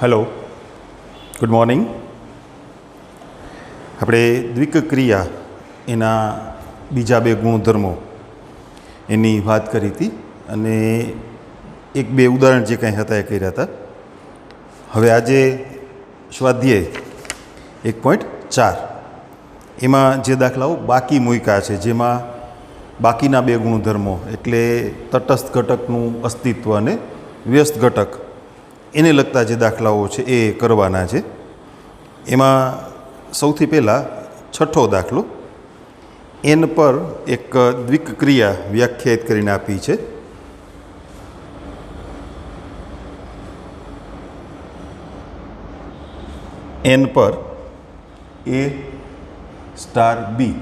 Hello, good morning. આપણે દ્વિક ક્રિયા એના બીજા બે ગુણધર્મો એની વાત કરી હતી અને એક બે ઉદાહરણ જે કંઈ હતા એ કર્યા હતા. હવે આજે સ્વાધ્યાય 1.4 એમાં જે દાખલાઓ બાકી મૂક્યા છે, જેમાં બાકીના બે ગુણધર્મો એટલે તટસ્થ ઘટકનું અસ્તિત્વ અને વ્યસ્ત ઘટક એને લગતા જે દાખલાઓ છે એ કરવાના છે. એમાં સૌથી પહેલાં છઠ્ઠો દાખલો, એન પર એક દ્વિક ક્રિયા વ્યાખ્યાયિત કરીને આપી છે. એન પર એ સ્ટાર બી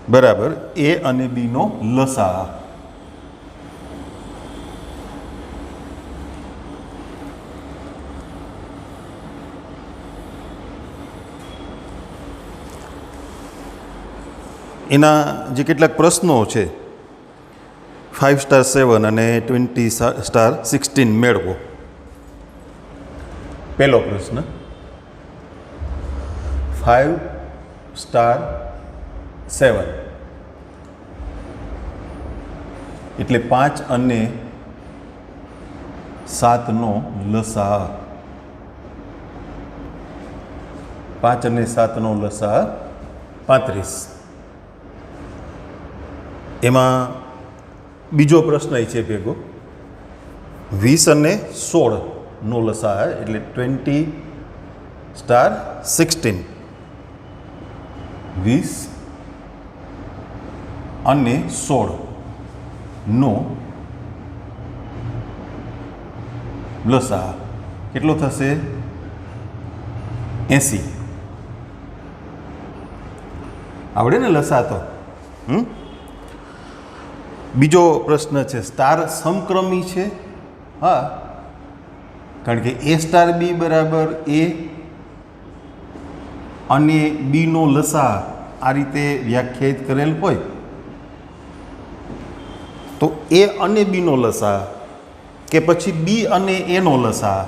બરાબર એ અને બીનો લસા. એના જે કેટલાક પ્રશ્નો છે 5 સ્ટાર 7 અને 20 સ્ટાર 16 મેળવો. પહેલો પ્રશ્ન 5 સ્ટાર 7 એટલે 5 અને 7નો લસા. 5 અને 7નો લસા 35. એમાં બીજો પ્રશ્ન છે ભેગો 20 અને 16નો લસા એટલે 20 સ્ટાર 16. 20 અને 16નો લસા કેટલો થશે? 80. આવડે ને લસા તો? બીજો પ્રશ્ન છે સ્ટાર સમક્રમી છે. હા, કારણ કે એ સ્ટાર બી બરાબર એ અને બીનો લસા આ રીતે વ્યાખ્યાયિત કરેલ હોય તો એ અને બીનો લસા કે પછી બી અને એનો લસા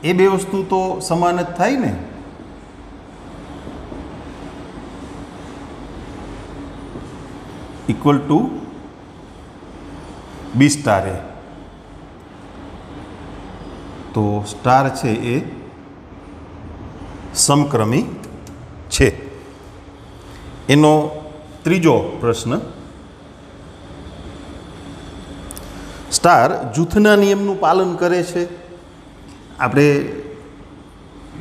એ બે વસ્તુ તો સમાન જ થાય ને. Equal to B star A. તો સ્ટાર છે એ સમક્રમી છે. એનો ત્રીજો પ્રશ્ન સ્ટાર જૂથના નિયમનું પાલન કરે છે. આપણે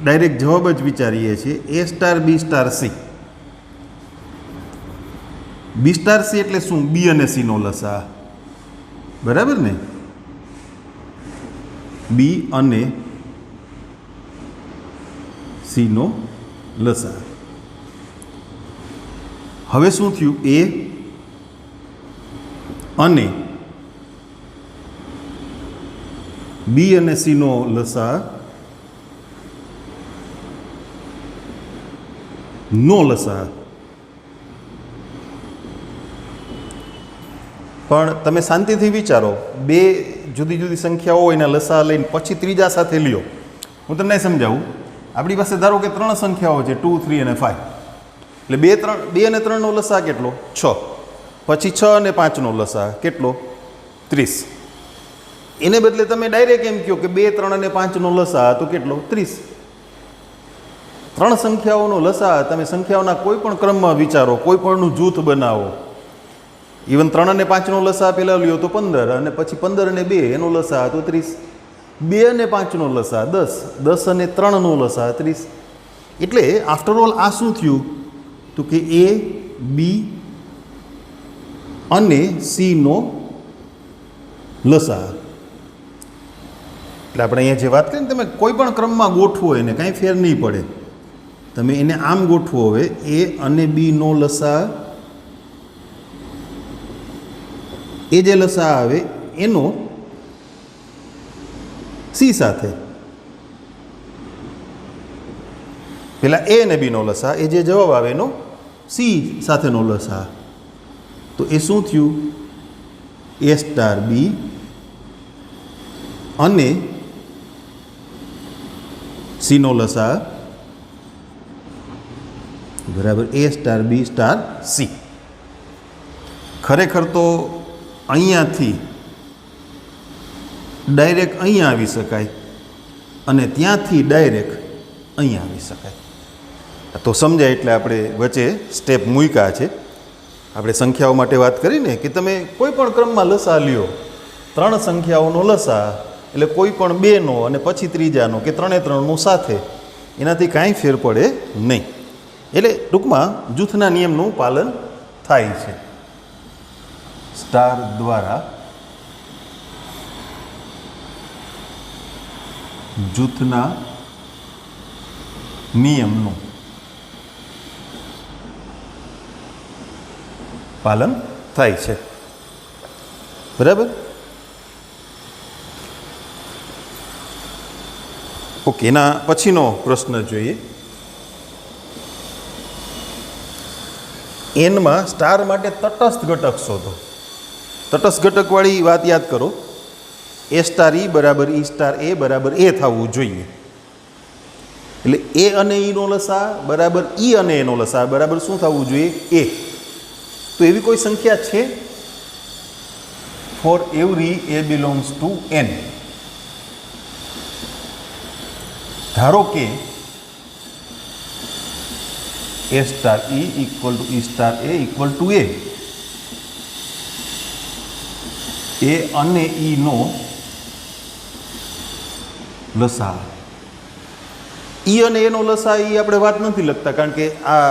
ડાયરેક્ટ જવાબ જ વિચારીએ છીએ એ સ્ટાર બી સ્ટાર સી. બી સ્ટાર સી એટલે શું? બી અને સીનો લસા. બરાબર ને? બી અને સીનો લસા. હવે શું થયું? એ અને બી અને સીનો લસા નો લસા. પણ તમે શાંતિથી વિચારો, બે જુદી જુદી સંખ્યાઓ હોય એના લસા લઈને પછી ત્રીજા સાથે લ્યો. હું તમને સમજાવું. આપણી પાસે ધારો કે 3 સંખ્યાઓ છે 2, 3 અને 5. એટલે 2 અને 3નો લસા કેટલો? 6. પછી 6 અને 5નો લસા કેટલો? 30. એને બદલે તમે ડાયરેક્ટ એમ કહો કે 2, 3 અને 5નો લસા તો કેટલો? 30. 3 સંખ્યાઓનો લસા તમે સંખ્યાઓના કોઈ પણ ક્રમમાં વિચારો, કોઈ પણનું જૂથ બનાવો. ઇવન 3 અને 5નો લસા પહેલાં લ્યો તો 15 અને પછી 15 અને 2 એનો લસા તો 30. 2 અને 5નો લસા 10. 10 અને 3નો લસા 30. એટલે આફ્ટર ઓલ આ શું થયું? તો કે એ બી અને સીનો લસા. એટલે આપણે અહીંયા જે વાત કરીએ ને, તમે કોઈ પણ ક્રમમાં ગોઠવો એને કાંઈ ફેર નહીં પડે. તમે એને આમ ગોઠવો. હવે એ અને બીનો લસા એ જે લસા આવે એનો સી સાથે. પેલા એ અને બીનો લસા એ જે જવાબ આવે એનો સી સાથેનો લસા. તો એ શું થયું? એ સ્ટાર બી અને સીનો લસા બરાબર A star B star C. ખરેખર તો અહીંયાથી ડાયરેક્ટ અહીંયા આવી શકાય અને ત્યાંથી ડાયરેક્ટ અહીંયા આવી શકાય. તો સમજાય એટલે આપણે વચ્ચે સ્ટેપ મૂક્યા છે. આપણે સંખ્યાઓ માટે વાત કરીને કે તમે કોઈ પણ ક્રમમાં લસા લ્યો, 3 સંખ્યાઓનો લસા એટલે કોઈ પણ 2નો અને પછી ત્રીજાનો કે 3 સાથે, એનાથી કાંઈ ફેર પડે નહીં. એટલે ટૂંકમાં જૂથના નિયમનું પાલન થાય છે. સ્ટાર દ્વારા જૂથના નિયમનું પાલન થાય છે. બરાબર? ઓકે, એના પછીનો પ્રશ્ન જોઈએ. એનમાં સ્ટાર માટે તટસ્થ ઘટક શોધો. તટસ્થ ઘટકવાળી વાત યાદ કરો. A સ્ટાર E બરાબર E સ્ટાર A બરાબર A થવું જોઈએ. એટલે A અને E નો લસા બરાબર E અને A નો લસા બરાબર શું થવું જોઈએ? A. તો એવી કોઈ સંખ્યા છે? For every A belongs to N. ધારો કે A star E equal to E star A equal to A. A અને E નો લસા, E અને A નો લસા એ આપણે વાત નથી લખતા, કારણ કે આ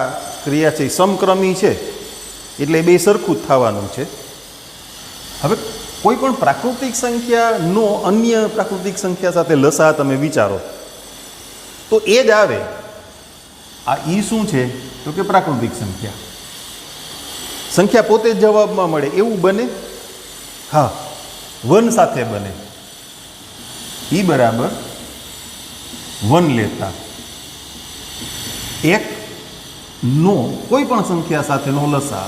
ક્રિયા છે સમક્રમી છે એટલે બે સરખું જ થવાનું છે. હવે કોઈ પણ પ્રાકૃતિક સંખ્યાનો અન્ય પ્રાકૃતિક સંખ્યા સાથે લસા તમે વિચારો તો એ જ આવે. આ E શું છે? તો કે પ્રાકૃતિક સંખ્યા. સંખ્યા પોતે જ જવાબમાં મળે એવું બને? હા, 1 સાથે બને. E બરાબર 1 લેતા 1 નો કોઈ પણ સંખ્યા સાથેનો લસા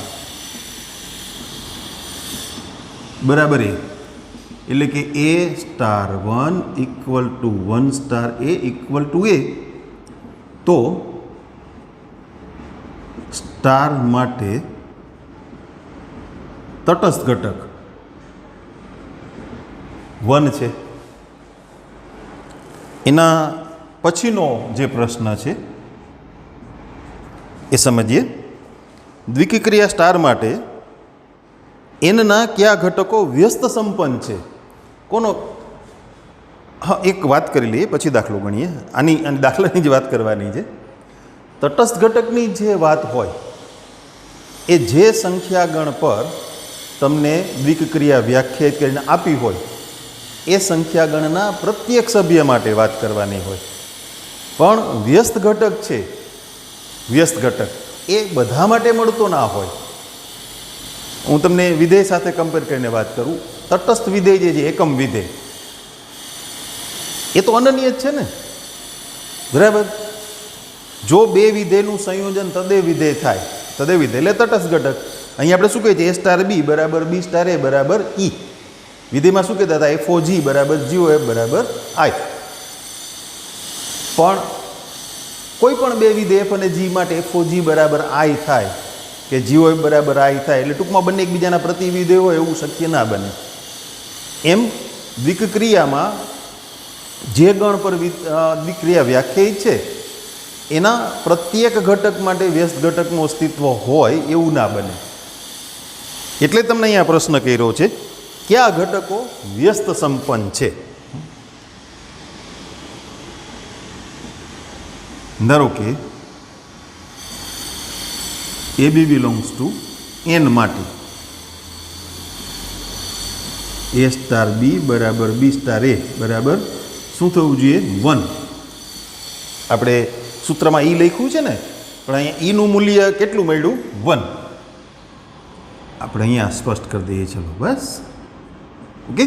બરાબર A. એટલે કે A star 1 equal to 1 star A equal to A. તો સ્ટાર માટે તટસ્થ ઘટક 1 છે. એના પછીનો જે પ્રશ્ન છે એ સમજીએ. દ્વિકીક્રિયા સ્ટાર માટે એનના કયા ઘટકો વ્યસ્ત સંપન્ન છે? કોનો? હા, એક વાત કરી લઈએ પછી દાખલો ગણીએ. આની દાખલાની જ વાત કરવાની છે. તટસ્થ ઘટકની જે વાત હોય એ જે સંખ્યાગણ પર તમને દ્વિકીક્રિયા વ્યાખ્યાયિત કરીને આપી હોય એ સંખ્યાગણના પ્રત્યેક સભ્ય માટે વાત કરવાની હોય. પણ વ્યસ્ત ઘટક છે, વ્યસ્ત ઘટક એ બધા માટે મળતો ના હોય. હું તમને વિધેય સાથે કમ્પેર કરીને વાત કરું. તટસ્થ વિધેય જે છે, એકમ વિધેય, એ તો અનન્ય જ છે ને. બરાબર? જો બે વિધેયનું સંયોજન તદેવ વિધેય થાય, તદેવ વિધેય એટલે તટસ્થ ઘટક. અહીં આપણે શું કહીએ છીએ? A સ્ટાર B બરાબર B સ્ટાર A બરાબર E. વિધેયમાં શું કહેતા હતા? FOG બરાબર GOF બરાબર I. પણ કોઈ પણ બે વિધેય F અને G માટે FOG બરાબર I થાય કે GOF બરાબર I થાય એટલે ટૂંકમાં બંને એકબીજાના પ્રતિવિધેય હોય એવું શક્ય ના બને. એમ દ્વિકક્રિયામાં જે ગણ પર દ્વિક્રિયા વ્યાખ્યાયિત છે એના પ્રત્યેક ઘટક માટે વ્યસ્ત ઘટકનું અસ્તિત્વ હોય એવું ના બને. એટલે તમને અહીંયા પ્રશ્ન કર્યો છે, કયા ઘટકો વ્યસ્ત સંપન્ન છે? ધારો કે AB બિલોંગ્સ ટુ N માટે A સ્ટાર B બરાબર B સ્ટાર A બરાબર શું થવું જોઈએ? 1. આપણે સૂત્રમાં E લખ્યું છે ને, પણ અહીંયા ઈનું મૂલ્ય કેટલું મળ્યું? 1. આપણે અહીંયા સ્પષ્ટ કરી દઈએ. ચલો બસ. ઓકે.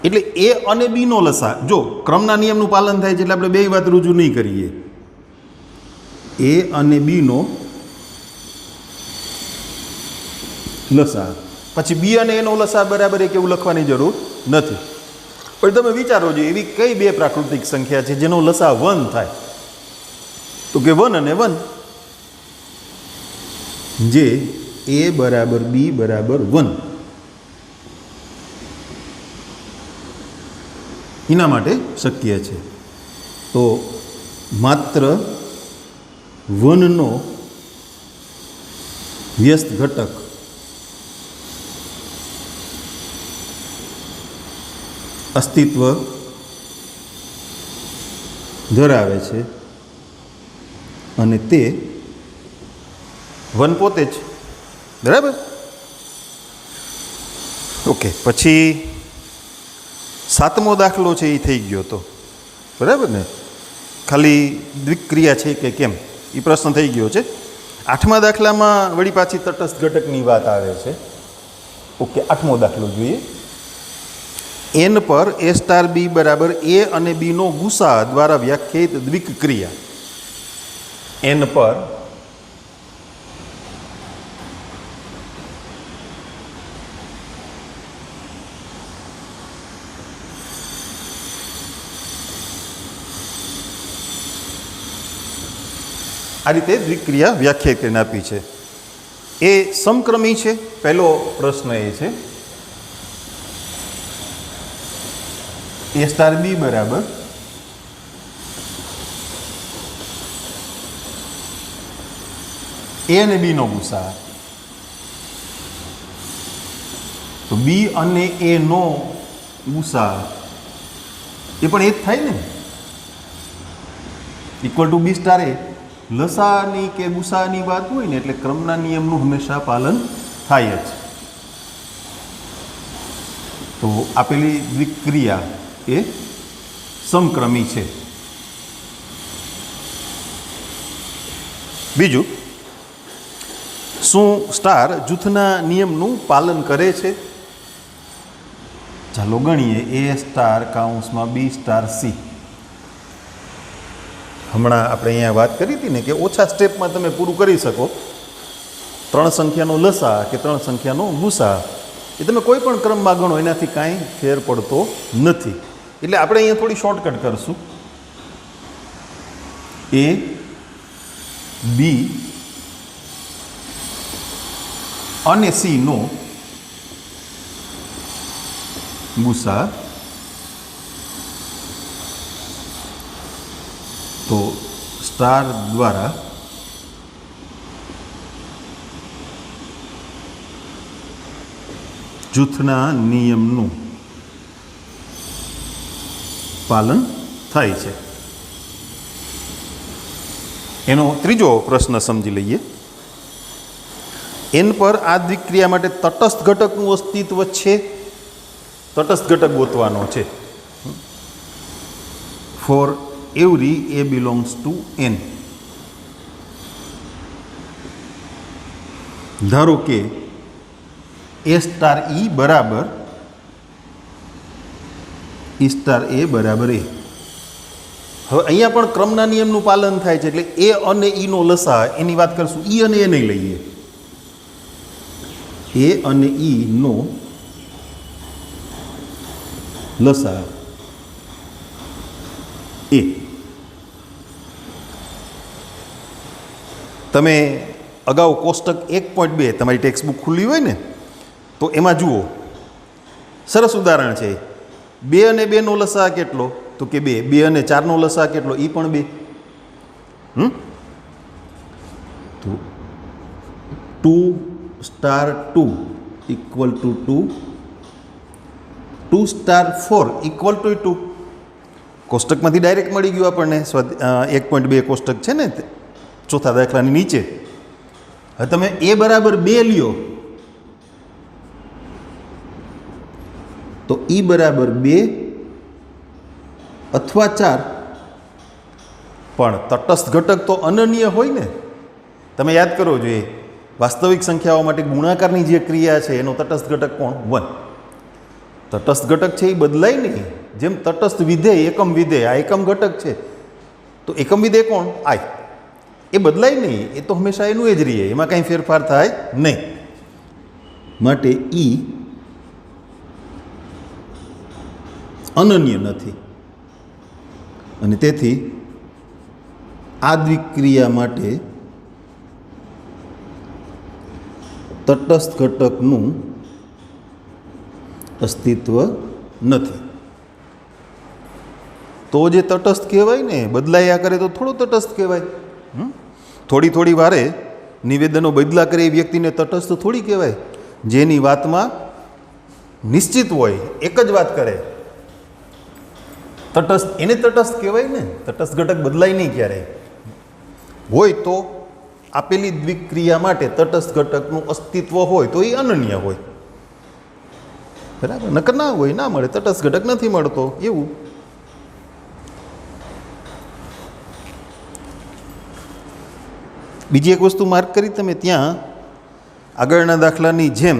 એટલે A અને B નો લસા, જો ક્રમના નિયમનું પાલન થાય છે એટલે આપણે બે વાત રૂજુ નહીં કરીએ. A અને B નો લસા, પછી B અને A નો લસા બરાબર એક એવું લખવાની જરૂર નથી. પણ તમે વિચારો છો એવી કઈ બે પ્રાકૃતિક સંખ્યા છે જેનો લસા 1 થાય? તો કે 1 અને 1, જે a બરાબર b બરાબર 1 એના માટે શક્ય છે. તો માત્ર 1 નો વ્યસ્ત ઘટક અસ્તિત્વ ધરાવે છે અને તે 1 પોતે જ. બરાબર? ઓકે, પછી 7મો દાખલો છે એ થઈ ગયો તો. બરાબર ને? ખાલી દ્વિક્રિયા છે કે કેમ એ પ્રશ્ન થઈ ગયો છે. 8મા દાખલામાં વળી પાછી તટસ્થ ઘટકની વાત આવે છે. ઓકે, 8મો દાખલો જોઈએ. n પર a સ્ટાર b બરાબર a અને b નો ગુસા દ્વારા વ્યાખ્યાયિત દ્વિક્રિયા. n પર આ રીતે દ્વિક્રિયા વ્યાખ્યાયિત કરીને આપી છે. એ સમક્રમી છે. પહેલો પ્રશ્ન એ છે a સ્ટાર b બરાબર a અને b નો ગુસા. તો b અને a નો ગુસા એ પણ એ જ થાય ને, equal to b star a. લસાની કે ગુસાની વાત હોય ને એટલે ક્રમના નિયમનું હંમેશા પાલન થાય જ. તો આપેલી દ્વિક્રિયા એ સમક્રમી છે. બીજું, શું સ્ટાર જૂથના નિયમનું પાલન કરે છે? ચાલો ગણીએ. a સ્ટાર કાઉન્સમાં b સ્ટાર c. હમણાં આપણે અહીંયા વાત કરી હતી ને કે ઓછા સ્ટેપમાં તમે પૂરું કરી શકો. 3 સંખ્યાનો લસા કે 3 સંખ્યાનો ગુસા એ તમે કોઈ પણ ક્રમમાં ગણો એનાથી કાંઈ ફેર પડતો નથી. એટલે આપણે અહીંયા થોડી શોર્ટકટ કરશું. a b અને c નો ગુસા તો સ્ટાર દ્વારા જૂથના નિયમનું પાલન થાય છે. એનો ત્રીજો પ્રશ્ન સમજી લઈએ. n પર આ દ્વિક્રિયા માટે તટસ્થ ઘટકનું અસ્તિત્વ છે. તટસ્થ ઘટક ગોતવાનો છે. For every a belongs to n. ધારો કે a સ્ટાર e બરાબર e સ્ટાર a બરાબર a. હવે અહીંયા પણ ક્રમના નિયમનું પાલન થાય છે એટલે a અને e નો લસા એની વાત કરશું. e અને a નહીં લઈએ. a અને e નો લસા એ. તમે અગાઉ કોષ્ટક 1.2 તમારી ટેક્સ્ટ બુક ખુલ્લી હોય ને તો એમાં જુઓ, સરસ ઉદાહરણ છે. 2 અને 2 નો લસા કેટલો? તો કે 2. 2 અને 4 નો લસા કેટલો? એ પણ 2. તો 2 star 2 equal to 2. 2 star 4 equal to 2. કોષ્ટકમાંથી ડાયરેક્ટ મળી ગયું આપણને. 1.2 કોષ્ટક છે ને ચોથા દાખલાની નીચે. હવે તમે a બરાબર 2 લ્યો તો e બરાબર 2 અથવા 4. પણ તટસ્થ ઘટક તો અનન્ય હોય ને. તમે યાદ કરો જોઈએ, વાસ્તવિક સંખ્યાઓ માટે ગુણાકારની જે ક્રિયા છે એનો તટસ્થ ઘટક કોણ? 1. તટસ્થ ઘટક છે એ બદલાય નહીં. જેમ તટસ્થ વિધેય, એકમ વિધેય, આ એકમ ઘટક છે તો એકમ વિધેય કોણ? i. એ બદલાય નહીં. એ તો હંમેશા એનું એ જ રહે, એમાં કાંઈ ફેરફાર થાય નહીં. માટે e અનન્ય નથી અને તેથી આ દ્વિક્રિયા માટે તટસ્થ ઘટકનું અસ્તિત્વ નથી. તો જે તટસ્થ કહેવાય ને, બદલાયા કરે તો થોડો તટસ્થ કહેવાય. થોડી થોડી વારે નિવેદનો બદલા કરે એ વ્યક્તિને તટસ્થ થોડી કહેવાય. જેની વાતમાં નિશ્ચિત હોય, એક જ વાત કરે, તટસ્થ, એને તટસ્થ કહેવાય ને. તટસ્થ ઘટક બદલાય નહીં ક્યારેય. હોય તો આપેલી દ્વિક્રિયા માટે તટસ્થ ઘટકનું અસ્તિત્વ હોય તો એ અનન્ય હોય. બરાબર? નકર ના હોય, ના મળે, તટસ્થ ઘટક નથી મળતો એવું. બીજી એક વસ્તુ માર્ક કરી તમે ત્યાં આગળના દાખલાની જેમ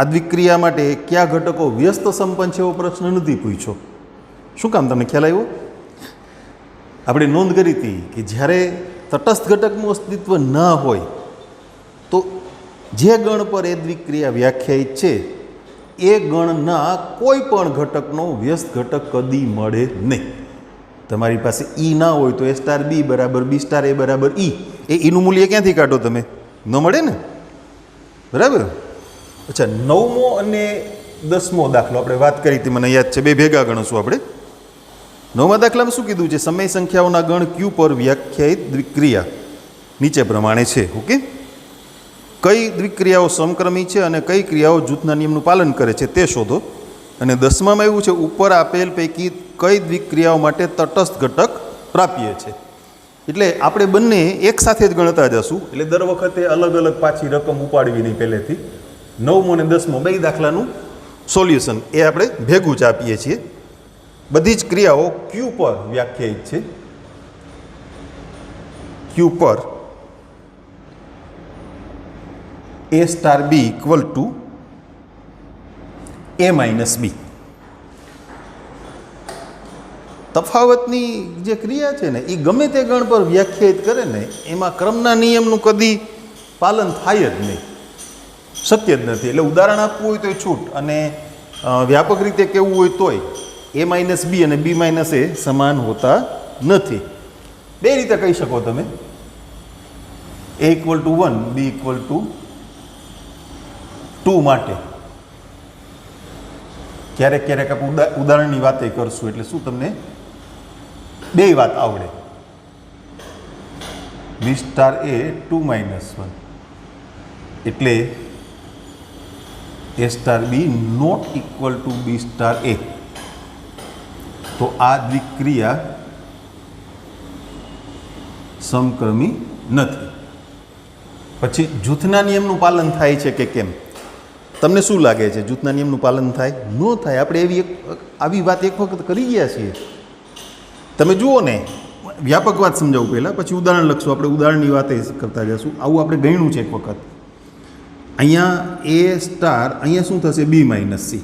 આ દ્વિક્રિયા માટે કયા ઘટકો વ્યસ્ત સંપન્ન છે એવો પ્રશ્ન નથી પૂછ્યો. શું કામ? તમને ખ્યાલ આવ્યો? આપણે નોંધ કરી હતી કે જ્યારે તટસ્થ ઘટકનું અસ્તિત્વ ન હોય તો જે ગણ પર એ દ્વિક્રિયા વ્યાખ્યાયિત છે એ ગણના કોઈ પણ ઘટકનો વ્યસ્ત ઘટક કદી મળે નહીં. તમારી પાસે ઈ ના હોય તો A સ્ટાર બી બરાબર B સ્ટાર A બરાબર ઈ. એ ઈનું મૂલ્ય ક્યાંથી કાઢો તમે? ન મળે ને. બરાબર? અચ્છા, 9મો અને 10મો દાખલો આપણે વાત કરી હતી, મને યાદ છે, બે ભેગા ગણશું આપણે. 9મા દાખલામાં શું કીધું છે? સમય સંખ્યાઓના ગણ Q પર વ્યાખ્યાયિત દ્વિક્રિયા નીચે પ્રમાણે છે. ઓકે, કઈ દ્વિક્રિયાઓ સમક્રમી છે અને કઈ ક્રિયાઓ જૂથના નિયમનું પાલન કરે છે તે શોધો. અને 10મામાં એવું છે, ઉપર આપેલ પૈકી કઈ દ્વિક્રિયાઓ માટે તટસ્થ ઘટક પ્રાપ્ય છે. એટલે આપણે બંને એક સાથે જ ગણતા જશું, એટલે દર વખતે અલગ અલગ પાછી રકમ ઉપાડવી નહીં પહેલેથી. 9મો અને 10મો બે દાખલાનું સોલ્યુશન એ આપણે ભેગું જ આપીએ છીએ. બધી જ ક્રિયાઓ Q પર વ્યાખ્યાયિત છે. Q પર A star B equal to A minus B. તફાવતની જે ક્રિયા છે ને એ ગમે તે ગણ પર વ્યાખ્યાયિત કરે ને એમાં ક્રમના નિયમનું કદી પાલન થાય જ નહીં, શક્ય જ નથી. એટલે ઉદાહરણ આપવું હોય તો છૂટ, અને વ્યાપક રીતે કહેવું હોય તોય A માઇનસ B અને B માઇનસ A સમાન હોતા નથી. બે રીતે કહી શકો તમે, A equal two 1 B equal to 2 માટે. ક્યારેક ક્યારેક આપણે ઉદાહરણની વાત કરશું એટલે શું તમને બે વાત આવડે. B સ્ટાર A 2 માઇનસ 1 એટલે A star B not equal to B star A. તો આ દ્વિક્રિયા સમક્રમી નથી. પછી જૂથના નિયમનું પાલન થાય છે કે કેમ? તમને શું લાગે છે? જૂથના નિયમનું પાલન થાય? ન થાય. આપણે આવી વાત એક વખત કરી ગયા છીએ. તમે જુઓ ને, વ્યાપક વાત સમજાવું પહેલાં, પછી ઉદાહરણ લખશું. આપણે ઉદાહરણની વાત કરતા જશું. આવું આપણે ગણ્યું છે એક વખત. અહીંયા A સ્ટાર, અહીંયા શું થશે? B minus C.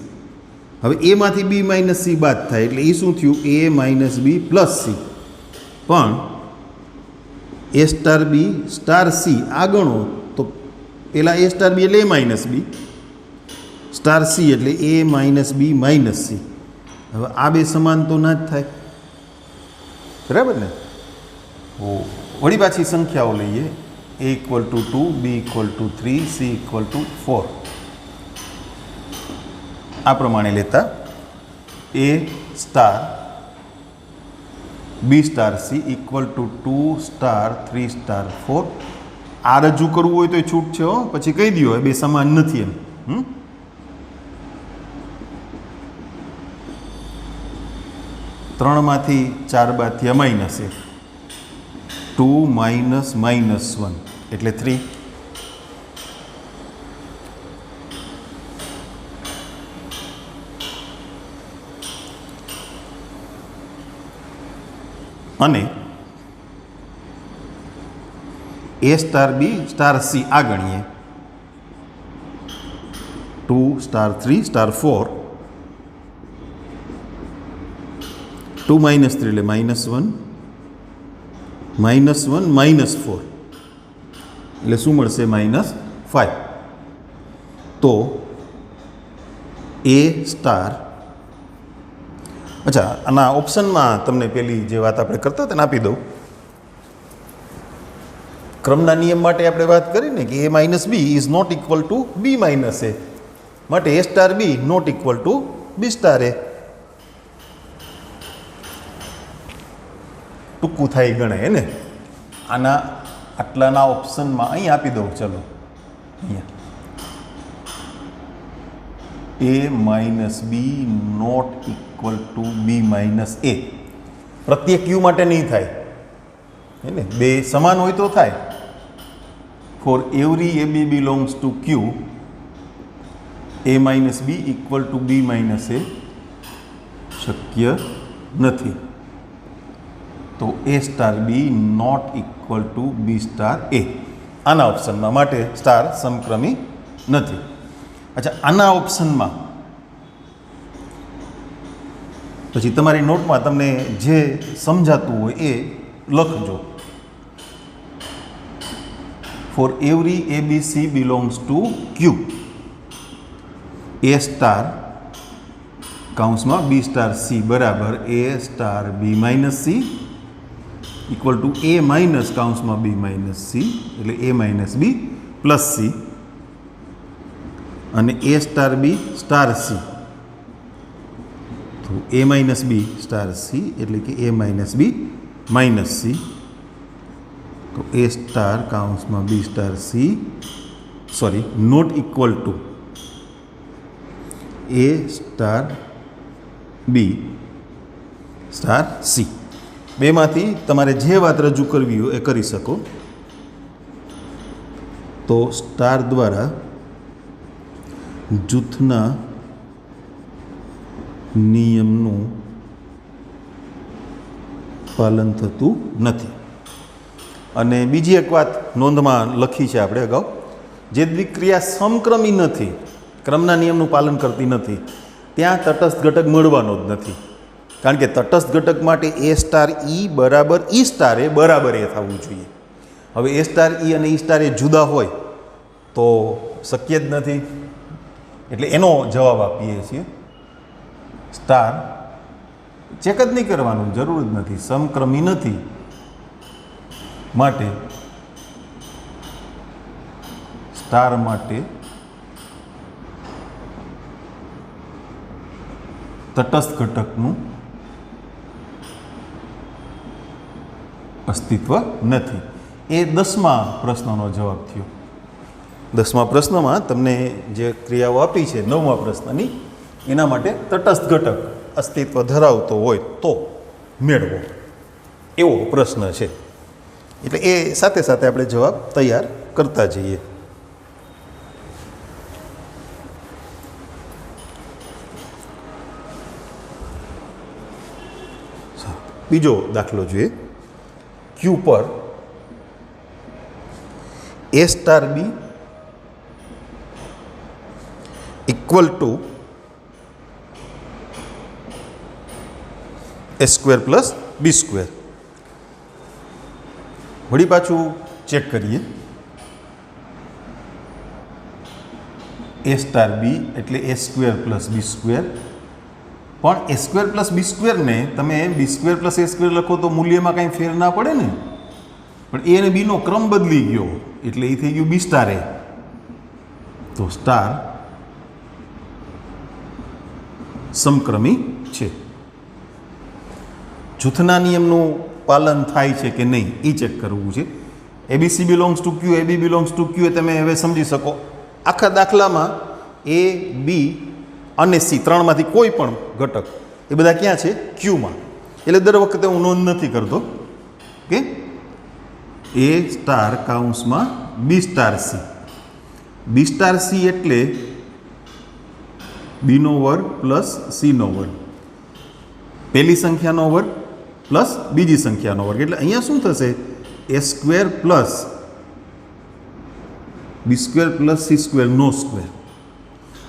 હવે એમાંથી B માઇનસ C બાદ થાય એટલે એ શું થયું? A minus B plus C. પણ A star B star C આ ગણો તો પેલા A સ્ટાર B એટલે A minus B, star C એટલે A minus B minus C. હવે આ બે સમાન તો ના જ થાય. બરાબર ને? વળી પાછી સંખ્યાઓ લઈએ. A equal to 2, B equal to 3, C equal to 4. આ પ્રમાણે લેતા A star B star C equal to 2 star 3 star 4. આ રજૂ કરવું હોય તો છૂટ છે હો, પછી કહી દો બે સમાન નથી એમ. 3માંથી 4 બાદ થયા માઇનસ 1. 2 માઇનસ માઇનસ 1 એટલે 3. અને A star B star C આ ગણીએ. 2 સ્ટાર 3 સ્ટાર 4. 2 માઇનસ 3 એટલે માઇનસ 1, માઇનસ 1 માઇનસ 4 એટલે શું મળશે? માઇનસ 5. તો A સ્ટાર અચ્છા, આના ઓપ્શનમાં તમને પેલી જે વાત આપણે કરતા હતા ને આપી દઉં. ક્રમના નિયમ માટે આપણે વાત કરી ને કે a minus B is not equal to B minus A, માટે a star B not equal to B star A. ટૂંકું થાય ગણાય ને. આના આટલાના ઓપ્શનમાં અહીં આપી દઉં. ચલો અહીંયા a minus B not equal to B minus A. પ્રત્યેક ક્યુ માટે નહીં થાય હે ને, બે સમાન હોય તો થાય. For every A B belongs to Q a minus B equal to B minus A શક્ય નથી. તો a star B not equal to B star A. આના ઓપ્શનમાં માટે સ્ટાર સમક્રમી નથી. અચ્છા, આના ઓપ્શનમાં પછી તમારી નોટમાં તમને જે સમજાતું હોય એ લખજો. For every A B C belongs to Q A star કૌંસમાં બી સ્ટાર સી બરાબર A star B minus C equal to A minus કૌંસમાં બી માઇનસ સી એટલે A minus B plus C અને A star B star C તો A minus B star C એટલે કે A minus B minus C તો A star કૌંસમાં B star C not equal to A star B star C. બેમાંથી તમારે જે વાત રજૂ કરવી હોય એ કરી શકો. તો સ્ટાર દ્વારા જૂથના નિયમનું પાલન થતું નથી. અને બીજી એક વાત નોંધમાં લખી છે આપણે અગાઉ, જે દ્વિક્રિયા સમક્રમી નથી, ક્રમના નિયમનું પાલન કરતી નથી, ત્યાં તટસ્થ ઘટક મળવાનો જ નથી. કારણ કે તટસ્થ ઘટક માટે એ સ્ટાર ઈ બરાબર ઈ સ્ટાર એ બરાબર એ થવું જોઈએ. હવે એ સ્ટાર ઈ અને ઈ સ્ટાર એ જુદા હોય તો શક્ય જ નથી. એટલે એનો જવાબ આપીએ છીએ સ્ટાર. ચેક જ નહીં કરવાનું, જરૂર જ નથી, સમક્રમી નથી, માટે સ્ટાર માટે તટસ્થ ઘટકનું અસ્તિત્વ નથી. એ 10મા પ્રશ્નનો જવાબ થયો. 10મા પ્રશ્નમાં તમને જે ક્રિયાઓ આપી છે 9મા પ્રશ્નની, એના માટે તટસ્થ ઘટક અસ્તિત્વ ધરાવતો હોય તો મેળવો, એવો પ્રશ્ન છે. એટલે એ સાથે સાથે આપણે જવાબ તૈયાર કરતા જઈએ. બીજો દાખલો જોઈએ. ક્યુ પર A star B equal to A square plus B square. વળી પાછું ચેક કરીએ. એ સ્ટાર બી એટલે A square plus B square, પણ એ સ્ક્વેર પ્લસ બી સ્ક્વેરને તમે B square plus A square લખો તો મૂલ્યમાં કાંઈ ફેર ના પડે ને. પણ એ અને બીનો ક્રમ બદલી ગયો એટલે એ થઈ ગયું બી સ્ટાર એ. તો સ્ટાર સમક્રમી છે. જૂથના નિયમનું પાલન થાય છે કે નહીં એ ચેક કરવું છે. ABC belongs to Q, AB belongs to Q એ તમે હવે સમજી શકો. આખા દાખલામાં એ બી અને સી ત્રણમાંથી કોઈ પણ ઘટક એ બધા ક્યાં છે? ક્યુમાં. એટલે દર વખતે હું નોંધ નથી કરતો કે એ સ્ટાર કાઉન્સમાં બી સ્ટાર સી. બી સ્ટાર સી એટલે બીનો વર્ગ પ્લસ સીનો વર્ગ, પહેલી સંખ્યાનો વર્ગ પ્લસ બીજી સંખ્યાનો વર્ગ. એટલે અહીંયા શું થશે? એ square plus B square plus C square નો સ્ક્વેર.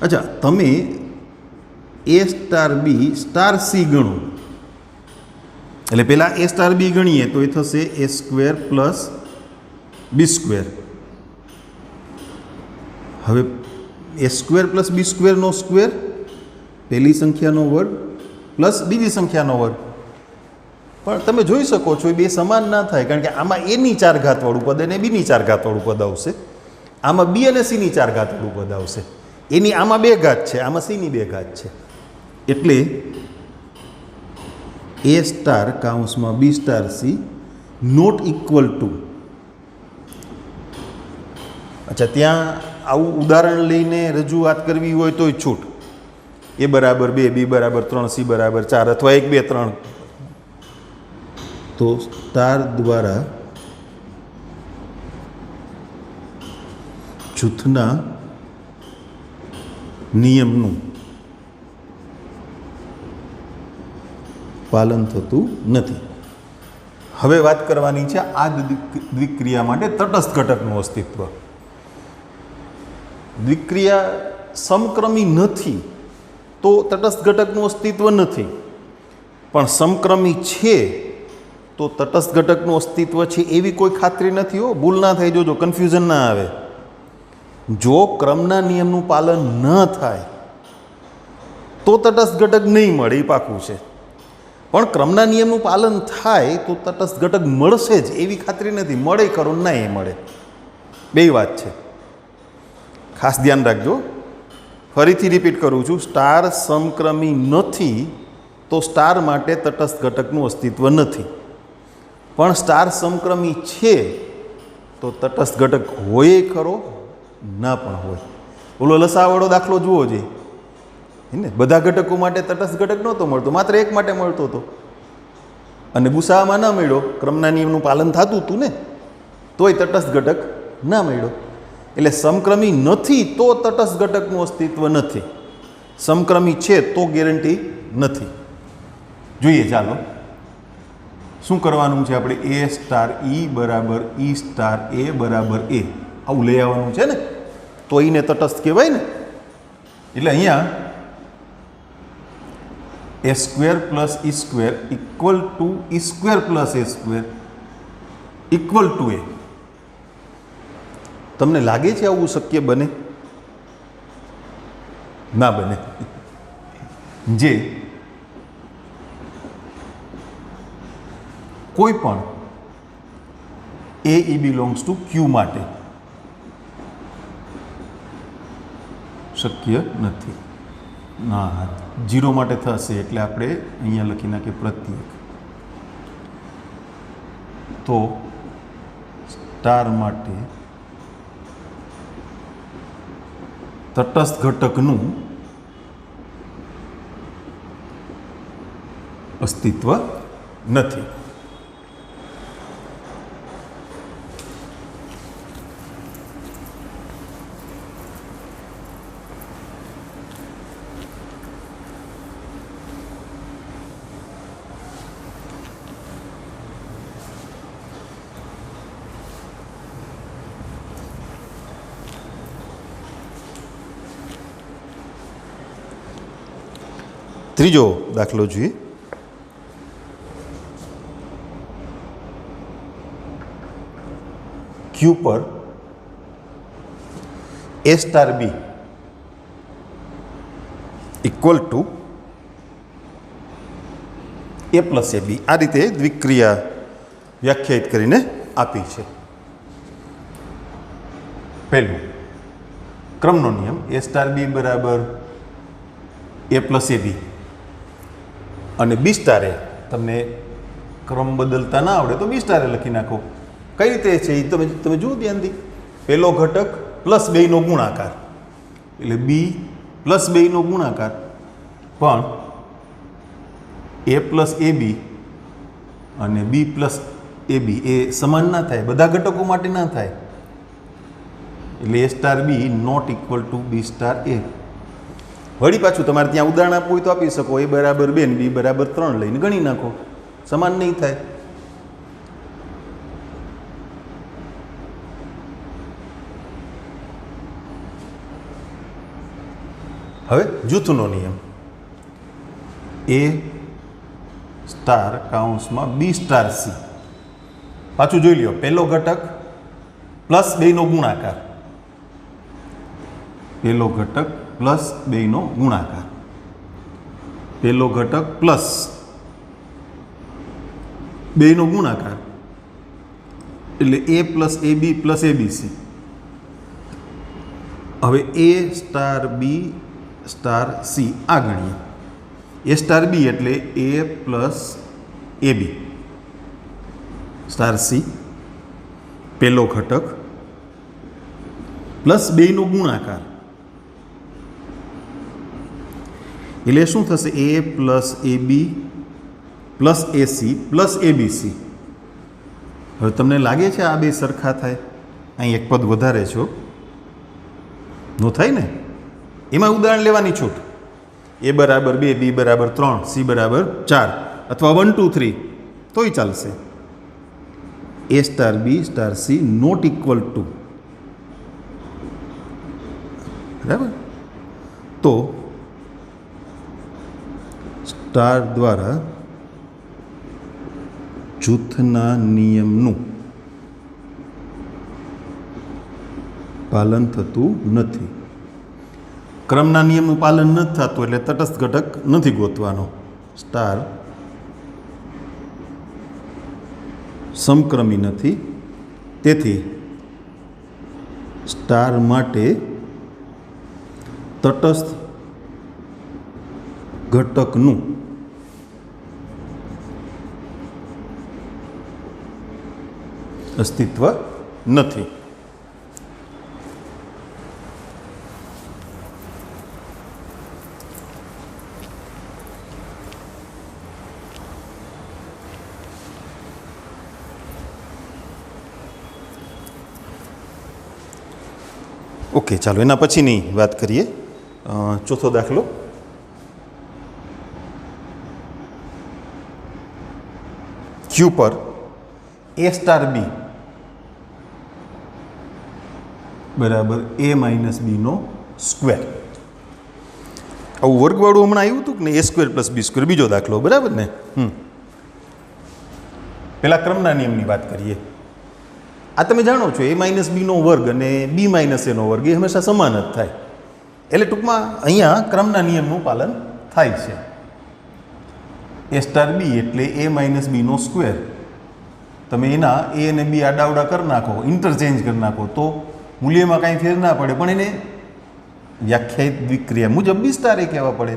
અચ્છા, તમે એ સ્ટાર બી સ્ટાર સી ગણો એટલે પહેલાં એ સ્ટાર બી ગણીએ તો એ થશે એ સ્ક્વેર પ્લસ બી સ્ક્વેર. હવે એ સ્ક્વેર પ્લસ બી સ્ક્વેરનો સ્ક્વેર, પહેલી સંખ્યાનો વર્ગ પ્લસ બીજી સંખ્યાનો વર્ગ. પણ તમે જોઈ શકો છો એ બે સમાન ના થાય, કારણ કે આમાં એની 4 ઘાતવાળું પદ અને બીની 4 ઘાતવાળું પદ આવશે. આમાં બી અને સીની 4 ઘાતવાળું પદ આવશે. એની આમાં 2 ઘાત છે, આમાં સીની 2 ઘાત છે. એટલે એ સ્ટાર કાઉન્સમાં B star C not equal to. અચ્છા, ત્યાં આવું ઉદાહરણ લઈને રજૂઆત કરવી હોય તોય છૂટ. એ બરાબર 2, બી બરાબર 3, સી બરાબર 4 અથવા 1, 2, 3. તો સ્ટાર દ્વારા જૂથના નિયમનું પાલન થતું નથી. હવે વાત કરવાની છે આ દ્વિક્રિયા માટે તટસ્થ ઘટકનું અસ્તિત્વ. દ્વિક્રિયા સમક્રમી નથી તો તટસ્થ ઘટકનું અસ્તિત્વ નથી, પણ સમક્રમી છે તો તટસ્થ ઘટકનું અસ્તિત્વ છે એવી કોઈ ખાતરી નથી. હો, ભૂલ ના થઈ, જોજો, કન્ફ્યુઝન ના આવે. જો ક્રમના નિયમનું પાલન ન થાય તો તટસ્થ ઘટક નહીં મળે, એ પાકું છે. પણ ક્રમના નિયમનું પાલન થાય તો તટસ્થ ઘટક મળશે જ એવી ખાતરી નથી. મળે ખરો, ના એ મળે, બે વાત છે. ખાસ ધ્યાન રાખજો. ફરીથી રિપીટ કરું છું, સ્ટાર સમક્રમી નથી તો સ્ટાર માટે તટસ્થ ઘટકનું અસ્તિત્વ નથી. પણ સ્ટાર સમક્રમી છે તો તટસ્થ ઘટક હોય ખરો, ના પણ હોય. ઓલો લસાવાળો દાખલો જુઓ જોઈએ ને, બધા ઘટકો માટે તટસ્થ ઘટક નહોતો મળતો, માત્ર એક માટે મળતો હતો. અને ગુસામાં ના મળ્યો, ક્રમના નિયમનું પાલન થતું હતું ને, તોય તટસ્થ ઘટક ના મળ્યો. એટલે સમક્રમી નથી તો તટસ્થ ઘટકનું અસ્તિત્વ નથી, સમક્રમી છે તો ગેરંટી નથી. જોઈએ, ચાલો શું કરવાનું છે આપણે. એ સ્ટાર ઈ બરાબર ઈ સ્ટાર એ બરાબર એ, આવું લઈ આવવાનું છે ને, તો એને તટસ્થ કહેવાય ને. એટલે અહીંયા A square plus E square equal to E square plus A square equal to A. તમને લાગે છે આવું શક્ય બને? ના બને. જે કોઈ પણ એ ઈ બિલોંગ્સ ટુ ક્યુ માટે શક્ય નથી. ના, 0 માટે થશે, એટલે આપણે અહીંયા લખી નાખીએ પ્રત્યેક. તો સ્ટાર માટે તટસ્થ ઘટકનું અસ્તિત્વ નથી. ત્રીજો દાખલો જોઈએ. ક્યુ પર A star B equal to A plus A B, આ રીતે દ્વિક્રિયા વ્યાખ્યાયિત કરીને આપી છે. પહેલું, ક્રમનો નિયમ એ સ્ટાર બી બરાબર એ પ્લસ એ બી અને બી સ્ટારે, તમને ક્રમ બદલતા ના આવડે તો બી સ્ટારે લખી નાખો. કઈ રીતે છે એ તમે જુઓ ધ્યાનથી. પહેલો ઘટક પ્લસ 2નો ગુણાકાર, એટલે બી પ્લસ 2નો ગુણાકાર. પણ એ પ્લસ એ બી અને બી પ્લસ એ બી એ સમાન ના થાય, બધા ઘટકો માટે ના થાય. એટલે A star B not equal to B star A. વળી પાછું તમારે ત્યાં ઉદાહરણ આપવું હોય તો આપી શકો. એ બરાબર 2 ને બી બરાબર 3 લઈને ગણી નાખો, સમાન નહીં થાય. હવે જૂથનો નિયમ એ સ્ટાર કાઉન્સમાં બી સ્ટાર સી. પાછું જોઈ લ્યો, પહેલો ઘટક પ્લસ 2નો ગુણાકાર, પહેલો ઘટક પ્લસ 2નો ગુણાકાર પહેલો ઘટક પ્લસ બેનો ગુણાકાર એટલે A plus A B plus ABC. હવે A star B star C આ ગણીએ. એ સ્ટાર બી એટલે A plus A B star C પહેલો ઘટક પ્લસ બેનો ગુણાકાર એટલે શું થશે? એ plus A B plus AC plus ABC. હવે તમને લાગે છે આ બે સરખા થાય? અહીં એક પદ વધારે છો નો થાય ને? એમાં ઉદાહરણ લેવાની છૂટ. એ બરાબર 2, બી બરાબર 3, સી બરાબર 4 અથવા 1 2 3 તોય ચાલશે. A star B star C not equal to, બરાબર? તો સ્ટાર દ્વારા જૂથના નિયમનું પાલન થતું નથી. ક્રમના નિયમનું પાલન નથી થતું એટલે તટસ્થ ઘટક નથી ગોતવાનો. સ્ટાર સમક્રમી નથી, તેથી સ્ટાર માટે તટસ્થ ઘટકનું અસ્તિત્વ નથી. ઓકે, ચાલો એના પછીની વાત કરીએ. ચોથો દાખલો. ક્યુ પર એ સ્ટાર બી બરાબર એ માઇનસ બીનો સ્ક્વેર. આવું વર્ગવાળું હમણાં આવ્યું હતું કે ને? A square plus B square બીજો દાખલો, બરાબર ને? પેલા ક્રમના નિયમની વાત કરીએ. આ તમે જાણો છો એ માઇનસ બીનો વર્ગ અને બી માઇનસ એનો વર્ગ એ હંમેશા સમાન જ થાય. એટલે ટૂંકમાં અહીંયા ક્રમના નિયમનું પાલન થાય છે. એ સ્ટાર બી એટલે એ માઇનસ બીનો સ્ક્વેર. તમે એના એ અને બી આડાવડા કરી નાખો, ઇન્ટરચેન્જ કરી નાખો તો મૂલ્યમાં કાંઈ ફેર ના પડે, પણ એને વ્યાખ્યાયિત દ્વિક્રિયા મુજબ બી સ્ટાર એ કહેવા પડે.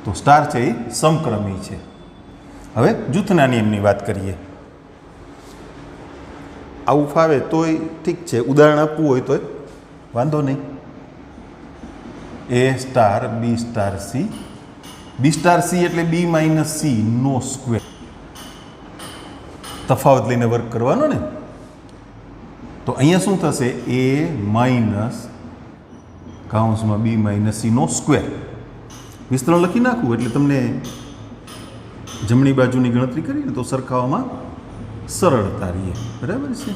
તો સ્ટાર છે એ સમક્રમી છે. હવે જૂથના નિયમની વાત કરીએ. આવું ફાવે તોય ઠીક છે, ઉદાહરણ આપવું હોય તોય વાંધો નહીં. એ સ્ટાર બી સ્ટાર સી, બી સ્ટાર સી એટલે બી માઇનસ સી નો સ્ક્વેર. તફાવત લઈને વર્ક કરવાનો ને. તો અહીંયા શું થશે? A minus કાઉન્સમાં B minus C no square. વિસ્તરણ લખી નાખવું એટલે તમને જમણી બાજુની ગણતરી કરીને તો સરખાવવામાં સરળતા રહીએ, બરાબર છે?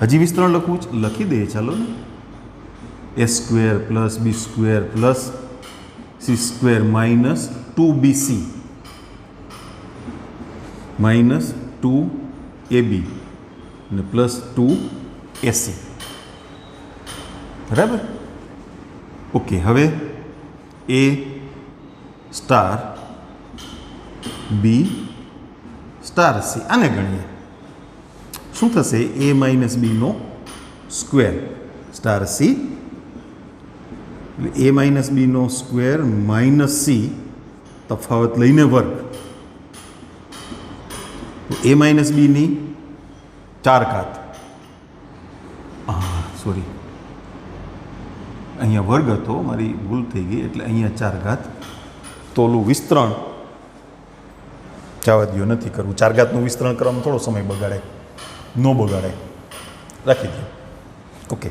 હજી વિસ્તરણ લખવું જ લખી દઈએ, ચાલો ને. A square plus B square plus C square minus 2bc minus 2ab અને પ્લસ 2ac, બરાબર? ઓકે, હવે A star B star C આને ગણીએ. શું થશે? એ માઇનસ બીનો સ્ક્વેર સ્ટાર સી એટલે એ માઇનસ બીનો સ્ક્વેર માઇનસ સી તફાવત લઈને વર્ગ. એ માઇનસ બીની 4 ઘાત, સોરી અહીંયા વર્ગ હતો, મારી ભૂલ થઈ ગઈ, એટલે અહીંયા 4 ઘાત. તો ઓલું વિસ્તરણ જવા દો, નથી કરવું. 4 ઘાતનું વિસ્તરણ કરવામાં થોડો સમય બગાડે, ન બગાડે, રાખી દો. Okay,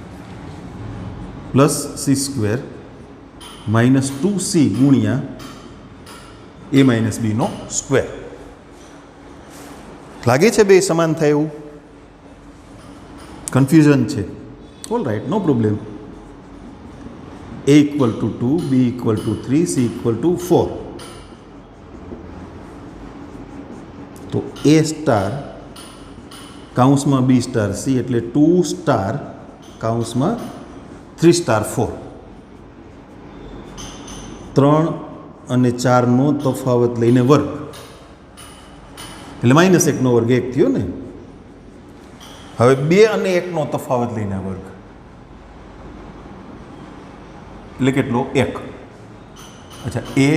plus C square minus 2c ગુણ્યા એ માઇનસ બીનો સ્ક્વેર. લાગે છે બે સમાન થાય એવું? કન્ફ્યુઝન છે? All right, no problem. a equal to 2, b equal to 3, c equal to 4. તો એ સ્ટાર કાઉન્સમાં બી સ્ટાર સી એટલે 2 સ્ટાર કાઉન્સમાં 3 સ્ટાર 4 3 અને 4નો તફાવત લઈને વર્ગ એટલે -1નો વર્ગ 1 થયો ને. હવે 2 અને 1નો તફાવત લઈને વર્ગ એટલે કેટલો 1. અચ્છા A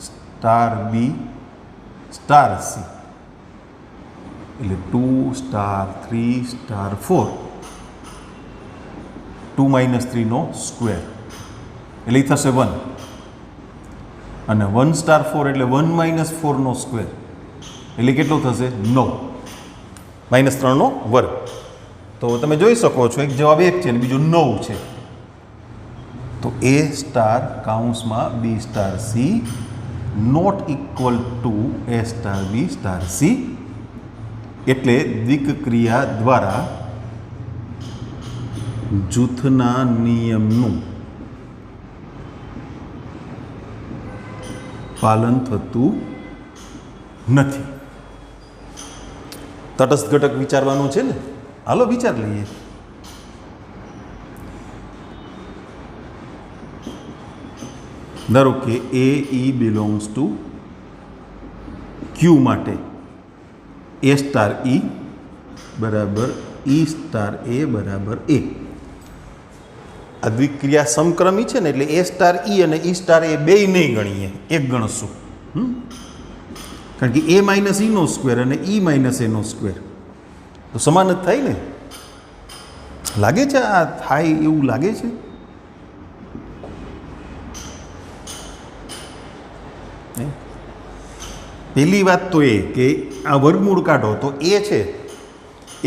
star B star C એટલે 2 સ્ટાર 3 સ્ટાર 4 2 - 3નો સ્ક્વેર એટલે એ થશે 1 અને 1 સ્ટાર 4 એટલે 1 - 4નો સ્ક્વેર એટલે કેટલો થશે 9 -3નો વર્ગ. તો તમે જોઈ શકો છો એક જવાબ 1 છે અને બીજો 9 છે. તો A સ્ટાર કૌંસમાં B star C not equal to A star B star C એટલે દ્વિક્રિયા દ્વારા જૂથના નિયમનું પાલન થતું નથી. તટસ્થ ઘટક વિચારવાનું છે ને, હાલો વિચાર લઈએ. ધારો કે A E belongs to Q માટે A સ્ટાર E બરાબર E સ્ટાર A બરાબર A. આ દ્વિક્રિયા સમક્રમી છે ને એટલે A સ્ટાર E અને E સ્ટાર A બે નહીં ગણીએ, એક ગણશું. કારણ કે A - E નો સ્ક્વેર અને E - A નો સ્ક્વેર તો સમાન જ થાય ને. લાગે છે આ થાય એવું લાગે છે? પહેલી વાત તો એ કે આ વર્ગમૂળ કાઢો તો એ છે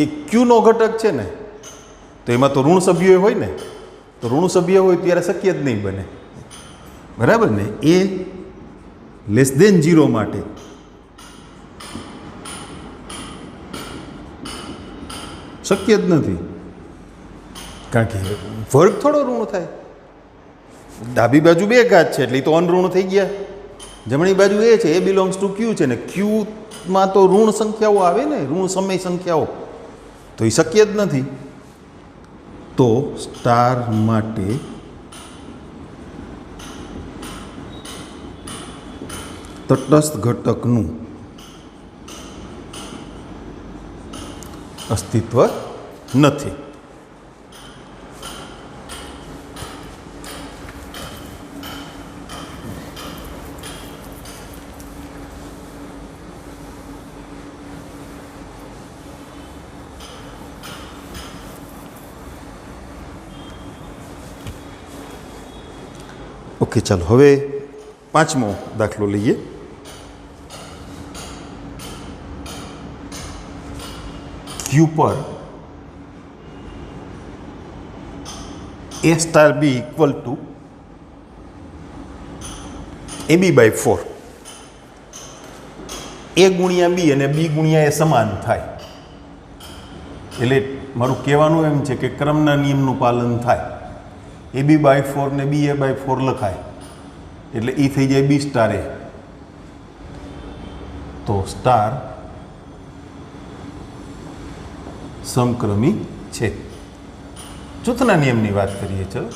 એ ક્યુનો ઘટક છે ને, તો એમાં તો ઋણ સભ્યો હોય ને, તો ઋણ સભ્ય હોય ત્યારે શક્ય જ નહીં બને. બરાબર ને? એ <0 માટે શક્ય જ નથી, કારણ કે વર્ગ થોડો ઋણ થાય. ડાબી બાજુ 2 ઘાત છે એટલે એ તો અનઋણ થઈ ગયા. જમણી બાજુ એ છે એ બિલોંગ્સ ટુ ક્યુ છે ને, ક્યુમાં તો ઋણ સંખ્યાઓ આવે ને, ઋણ સમય સંખ્યાઓ, તો એ શક્ય જ નથી. તો સ્ટાર માટે તટસ્થ ઘટકનું અસ્તિત્વ નથી. ઓકે, ચાલો હવે 5મો દાખલો લઈએ. ક્યુ પર A star B equal two AB/4 A ગુણ્યા B અને B ગુણ્યા A સમાન થાય. એટલે મારું કહેવાનું એમ છે કે ક્રમના નિયમનું પાલન થાય. AB/4 ને BA/4 લખાય એટલે એ થઈ જાય B સ્ટાર A. તો સ્ટાર સમક્રમી છે. જૂથના નિયમની વાત કરીએ. ચલો,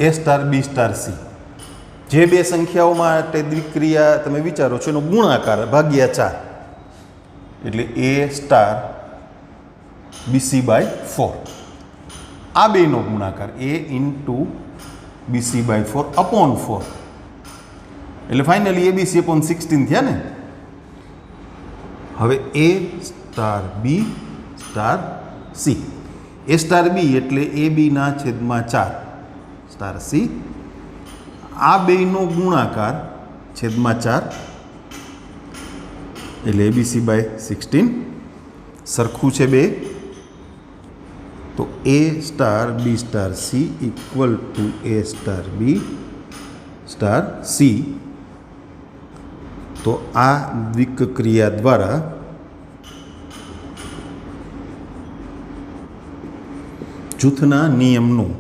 A star B star C જે બે સંખ્યાઓ માટે દ્વિક્રિયા તમે વિચારો છો એનો ગુણાકાર ભાગ્યા 4 એટલે A સ્ટાર BC/4. આ બેનો ગુણાકાર A ઇન્ટુ BC/4 અપોન 4 એટલે ફાઇનલી ABC/16 થયા ને. હવે A star B star C. A star B એટલે AB/4 સ્ટાર C. આ બેનો ગુણાકાર છેદમાં 4 એટલે ABC/16 સરખું છે બે. તો A star B star C equal to A star B star C. તો આ દ્વિક્રિયા દ્વારા જૂથના નિયમનું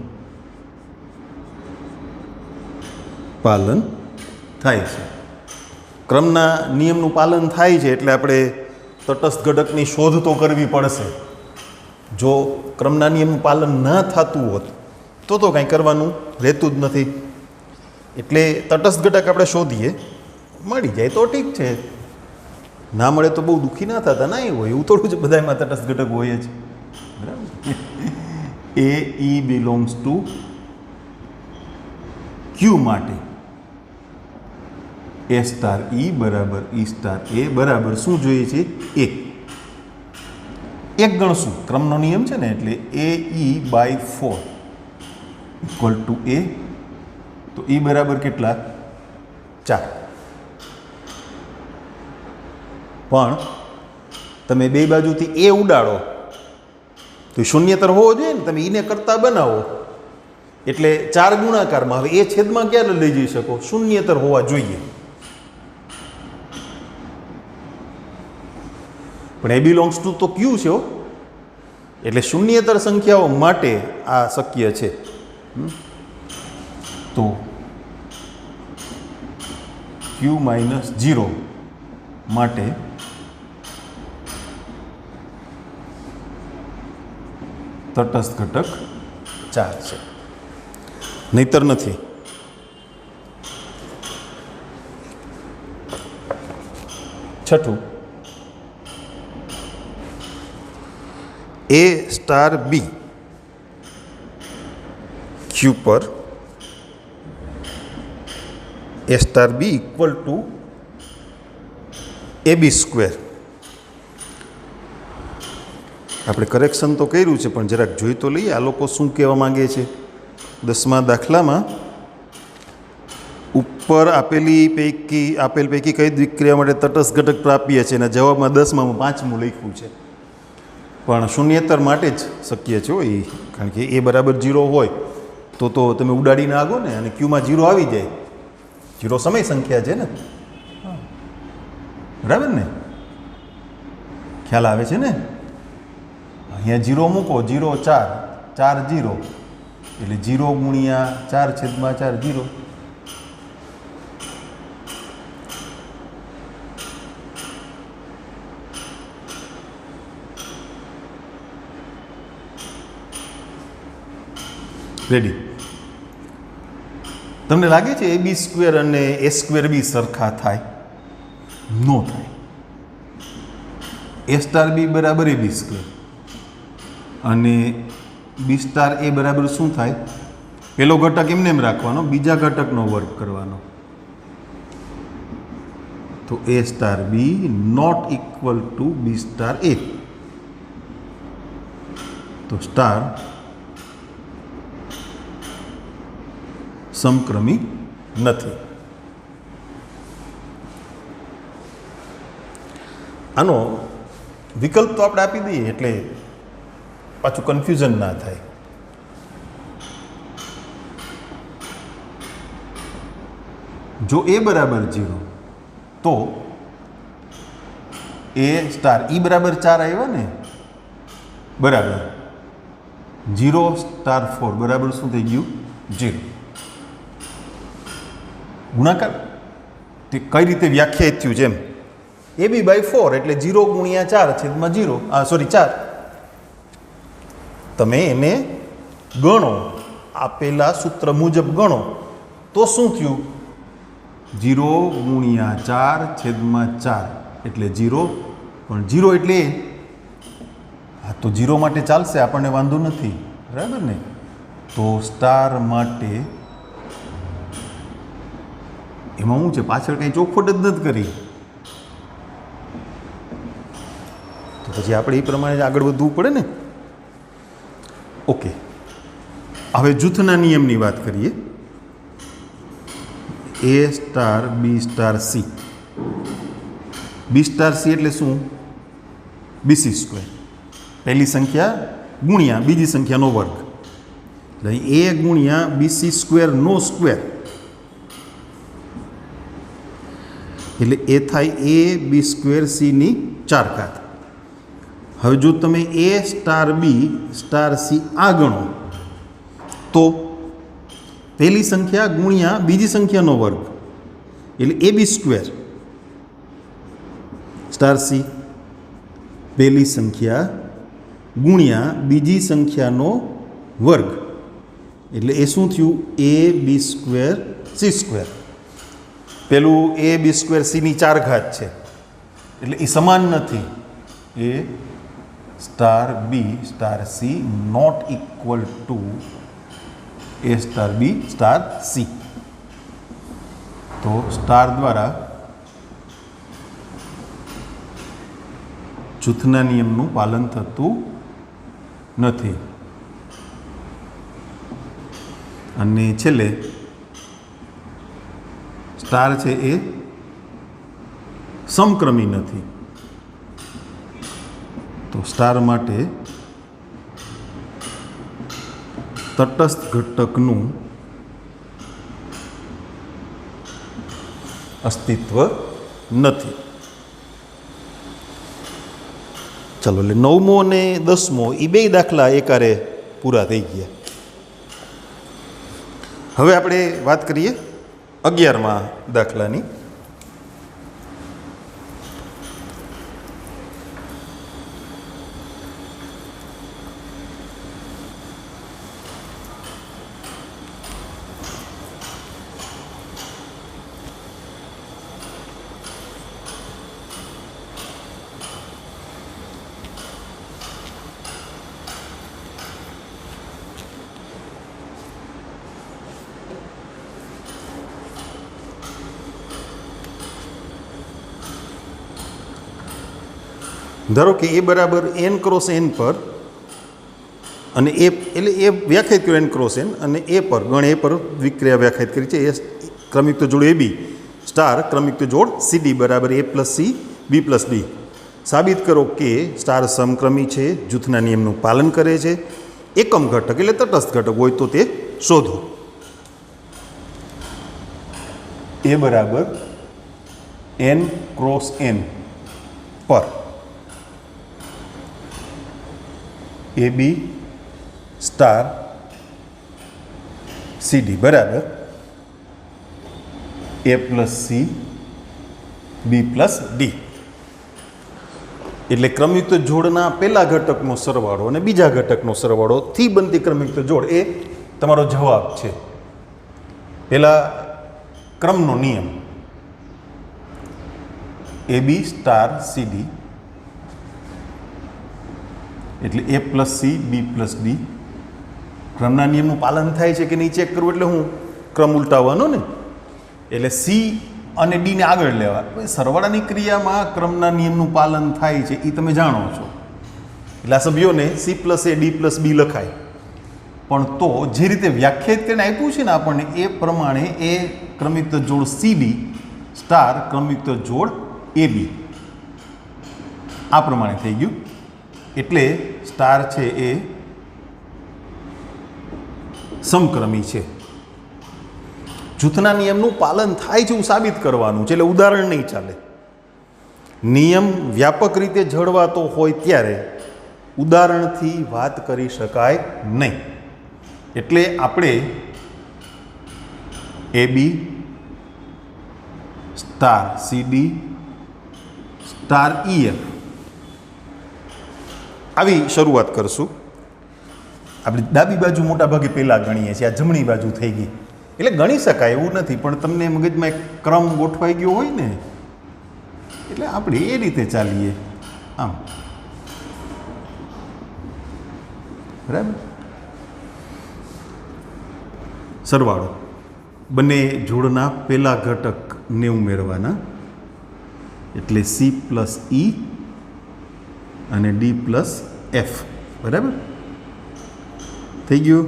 પાલન થાય છે. ક્રમના નિયમનું પાલન થાય છે એટલે આપણે તટસ્થ ઘટકની શોધ તો કરવી પડશે. જો ક્રમના નિયમનું પાલન ન થતું હોત તો કાંઈ કરવાનું રહેતું જ નથી. એટલે તટસ્થ ઘટક આપણે શોધીએ, મળી જાય તો ઠીક છે, ના મળે તો બહુ દુઃખી ના થતા. ના એ હોય એવું થોડું જ બધામાં તટસ્થ ઘટક હોય જ. બરાબર. એ ઈ બિલોંગ્સ ટુ ક્યુ માટે એ સ્ટાર ઈ બરાબર ઈ સ્ટાર એ બરાબર શું જોઈએ છે? એક ગણશું, ક્રમનો નિયમ છે ને, એટલે એ ઈ બાય 4 ઇક્વલ ટુ એ. તો ઈ બરાબર કેટલા? 4. પણ તમે બે બાજુથી એ ઉડાડો તો શૂન્યતર હોવો જોઈએ ને, તમે ઈને કરતા બનાવો એટલે 4 ગુણાકારમાં. હવે એ છેદમાં ક્યારે લઈ જઈ શકો? શૂન્યતર હોવા જોઈએ. પણ એ બિલોંગ્સ ટુ તો ક્યુ છે, એટલે શૂન્યતર સંખ્યાઓ માટે આ શક્ય છે. તો ક્યુ -0 માટે તટસ્થ ઘટક 4 છે, નહીતર નથી. છઠ્ઠું, એ સ્ટાર બી ક્યુ પર A star B equal to A B square. આપણે કરેક્શન તો કર્યું છે પણ જરાક જોઈ તો લઈએ આ લોકો શું કહેવા માંગે છે. 10મા દાખલામાં ઉપર આપેલ પૈકી કઈ વિક્રિયા માટે તટસ્થ ઘટક પ્રાપ્ય છે, એના જવાબમાં 10માં 5મું લખ્યું છે. પણ શૂન્યતર માટે જ શક્ય છે એ, કારણ કે એ બરાબર 0 હોય તો તમે ઉડાડીને આગો ને, અને ક્યુમાં 0 આવી જાય. 0 સમય સંખ્યા છે ને, બરાબર ને? ખ્યાલ આવે છે ને? અહીંયા 0 મૂકો, 0 4 4 0 એટલે 0 ગુણ્યા 4 છેદમાં 4 0. રેડી? તમને લાગે છે એ બી સ્ક્વેર અને એ સ્ક્વેર બી સરખા થાય? નો થાય. એ સ્ટાર બી બરાબર એ બી સ્ક્વેર અને બી સ્ટાર એ બરાબર શું થાય? પેલો ઘટક એમને એમ રાખવાનો, બીજા ઘટકનો વર્ગ કરવાનો. તો A star B not equal to B star A. તો સ્ટાર સમક્રમી નથી. આનો વિકલ્પ તો આપણે આપી દઈએ એટલે પાછું કન્ફ્યુઝન ના થાય. જો એ બરાબર 0 તો એ સ્ટાર ઈ બરાબર 4 આવ્યા ને, બરાબર 0 સ્ટાર 4 બરાબર શું થઈ ગયું? 0. ગુણાકાર તે કઈ રીતે વ્યાખ્યાયિત થયું છે એમ? એ બી બાય 4 એટલે 0 ગુણ્યા 4 છેદમાં 0 4. તમે એને ગણો, આપેલા સૂત્ર મુજબ ગણો તો શું થયું? 0 ગુણ્યા 4 છેદમાં 4 એટલે 0. પણ 0 એટલે હા, તો 0 માટે ચાલશે, આપણને વાંધો નથી, બરાબર ને? તો સ્ટાર માટે એમાં શું છે, પાછળ કંઈ ચોખવટ જ નથી કરી, તો પછી આપણે એ પ્રમાણે આગળ વધવું પડે ને. ઓકે, હવે જૂથના નિયમની વાત કરીએ. A star B star C. B star C એટલે શું? બીસી સ્ક્વેર, પહેલી સંખ્યા ગુણ્યા બીજી સંખ્યાનો વર્ગ, એટલે એ ગુણ્યા બીસી સ્ક્વેરનો સ્ક્વેર, એટલે એ થાય એ બી સ્ક્વેર સીની 4 ઘાત. હવે જો તમે એ સ્ટાર બી સ્ટાર સી આ ગણો તો પહેલી સંખ્યા ગુણ્યા બીજી સંખ્યાનો વર્ગ એટલે એ બી સ્ક્વેર સ્ટાર સી, પહેલી સંખ્યા ગુણ્યા બીજી સંખ્યાનો વર્ગ, એટલે એ શું થયું? એ બી સ્ક્વેર સી સ્ક્વેર. પેલું એ બી સ્ક્વેર સીની 4 ઘાત છે, એટલે એ સમાન નથી. A star B star C not equal to A star B star C. તો સ્ટાર દ્વારા જૂથના નિયમનું પાલન થતું નથી. અને છેલ્લે સ્ટાર છે એ સમક્રમી નથી. તો સ્ટાર માટે તટસ્થ ઘટકનું અસ્તિત્વ નથી. ચાલો, એટલે 9મો અને 10મો એ બે દાખલા એકારે પૂરા થઈ ગયા. હવે આપણે વાત કરીએ 11મા દાખલાની. ધારો કે એ બરાબર n ક્રોસ n પર, અને એ એટલે એ વ્યાખ્યાયિત કર્યું n ક્રોસ n, અને એ પર ગણ એ પર વિક્રિયા વ્યાખ્યાયિત કરી છે. એ ક્રમિક જોડ એ બી સ્ટાર ક્રમિક જોડ સી ડી બરાબર A plus C B plus D. સાબિત કરો કે સ્ટાર સમક્રમી છે, જૂથના નિયમનું પાલન કરે છે, એકમ ઘટક એટલે તટસ્થ ઘટક હોય તો તે શોધો. એ બરાબર n ક્રોસ n પર A B star C D બરાબર A plus C B plus D. એટલે ક્રમયુક્ત જોડના પહેલા ઘટકનો સરવાળો અને બીજા ઘટકનો સરવાળોથી બનતી ક્રમયુક્ત જોડ એ તમારો જવાબ છે. પહેલા ક્રમનો નિયમ A B star C D એટલે A plus C B plus D. ક્રમના નિયમનું પાલન થાય છે કે નહીં ચેક કરવું, એટલે હું ક્રમ ઉલટાવવાનો ને, એટલે સી અને ડીને આગળ લેવા. સરવાળાની ક્રિયામાં ક્રમના નિયમનું પાલન થાય છે એ તમે જાણો છો, એટલે આ સભ્યોને સી પ્લસ એ ડી પ્લસ બી લખાય. પણ તો જે રીતે વ્યાખ્યાયિત કરીને આપ્યું છે ને આપણને, એ પ્રમાણે એ ક્રમયુક્ત જોડ સી ડી સ્ટાર ક્રમયુક્ત જોડ એ બી આ પ્રમાણે થઈ ગયું. એટલે સ્ટાર છે એ સમક્રમી છે. જૂથના નિયમનું પાલન થાય છે એવું સાબિત કરવાનું છે, એટલે ઉદાહરણ નહીં ચાલે. નિયમ વ્યાપક રીતે જળવાતો હોય ત્યારે ઉદાહરણથી વાત કરી શકાય નહીં. એટલે આપણે A B star C D star E F આવી શરૂઆત કરશું. આપણે ડાબી બાજુ મોટા ભાગે પહેલાં ગણીએ છીએ, આ જમણી બાજુ થઈ ગઈ. એટલે ગણી શકાય એવું નથી, પણ તમને મગજમાં એક ક્રમ ગોઠવાઈ ગયો હોય ને, એટલે આપણે એ રીતે ચાલીએ આમ. બરાબર. સરવાળો બંને જોડના પહેલા ઘટકને ઉમેરવાના, એટલે સી પ્લસ ઈ અને ડી પ્લસ એફ. બરાબર થઈ ગયું.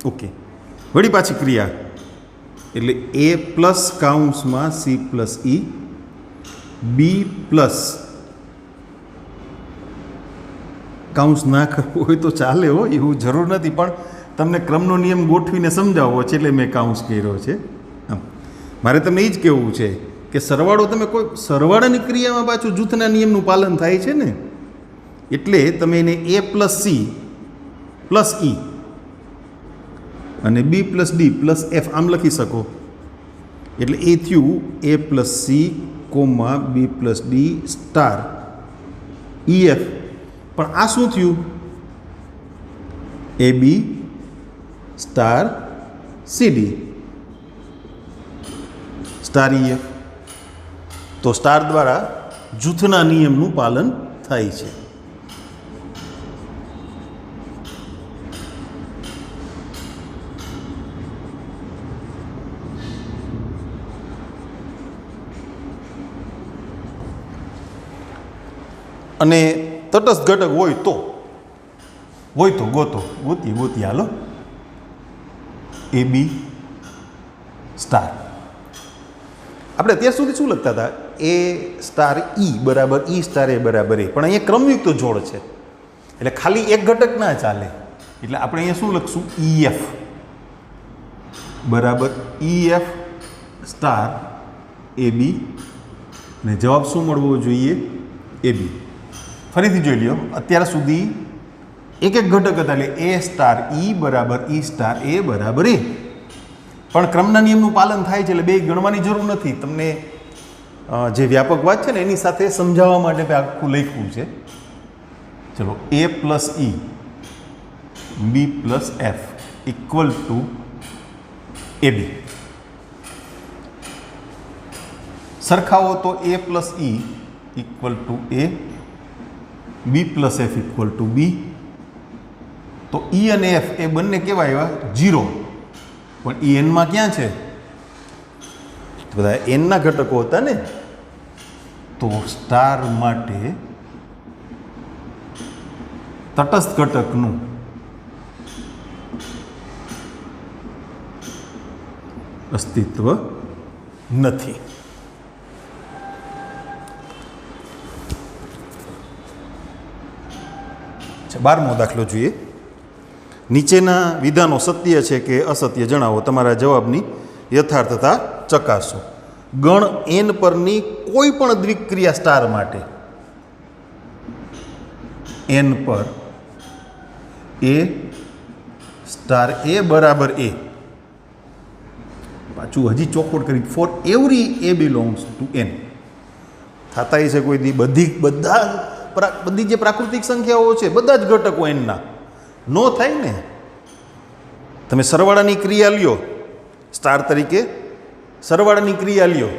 ઓકે, વળી પાછી ક્રિયા, એટલે A plus કાઉન્સમાં C plus E B plus કાઉન્સ ના કરવું હોય તો ચાલે હો, એવું જરૂર નથી, પણ તમને ક્રમનો નિયમ ગોઠવીને સમજાવવો છે એટલે મેં કાઉન્સ કર્યો છે. મારે તમને એ જ કહેવું છે કે સરવાળો, તમે કોઈ સરવાળાની ક્રિયામાં પાછું જૂથના નિયમનું પાલન થાય છે ને, એટલે તમે એને A plus C plus E અને B plus D plus F આમ લખી શકો. એટલે એ થયું A plus C comma B plus D star E F. પણ આ શું થયું? AB star CD star EF. તો સ્ટાર દ્વારા જૂથના નિયમનું પાલન થાય છે. અને તટસ્થ ઘટક હોય તો ગોતીએ હાલો. AB સ્ટાર આપણે અત્યાર સુધી શું લખતા હતા? A સ્ટાર E બરાબર E સ્ટાર A બરાબર A, પણ અહીંયા ક્રમયુક્ત જોડ છે એટલે ખાલી એક ઘટક ના ચાલે. એટલે આપણે અહીંયા શું લખશું? EF બરાબર EF સ્ટાર AB, ને જવાબ શું મળવો જોઈએ? AB. ફરીથી જોઈ લ્યો, અત્યાર સુધી એક ઘટક હતા એટલે A સ્ટાર E બરાબર E સ્ટાર A બરાબર A, પણ ક્રમના નિયમનું પાલન થાય છે એટલે બે ગણવાની જરૂર નથી. તમને જે વ્યાપક વાત છે ને એની સાથે સમજાવવા માટે મેં આખું લખ્યું છે. ચલો, A plus E B plus F equal to AB. સરખાવો તો A plus E equal to A, B plus F equal to B. તો E અને F એ બંને કેવા આવ્યા? 0. પણ એ એનમાં ક્યાં છે? બધા એનના ઘટકો હતા ને. તો સ્ટાર માટે તટસ્થ ઘટકનું અસ્તિત્વ નથી. બારમો દાખલો જોઈએ. નીચેના વિધાનો સત્ય છે કે અસત્ય જણાવો. તમારા જવાબની યથાર્થતા ચકાસો. ગણ n પરની કોઈ પણ દ્વિક્રિયા સ્ટાર માટે n પર A સ્ટાર A બરાબર A, પાછું હજી ચોખવટ કરી, for every A belongs to n. થતા છે કોઈ દી બધી જે પ્રાકૃતિક સંખ્યાઓ છે બધા જ ઘટકો એનના નો થાય ને. તમે સરવાળાની ક્રિયા લ્યો, સ્ટાર તરીકે સરવાળાની ક્રિયા લ્યો,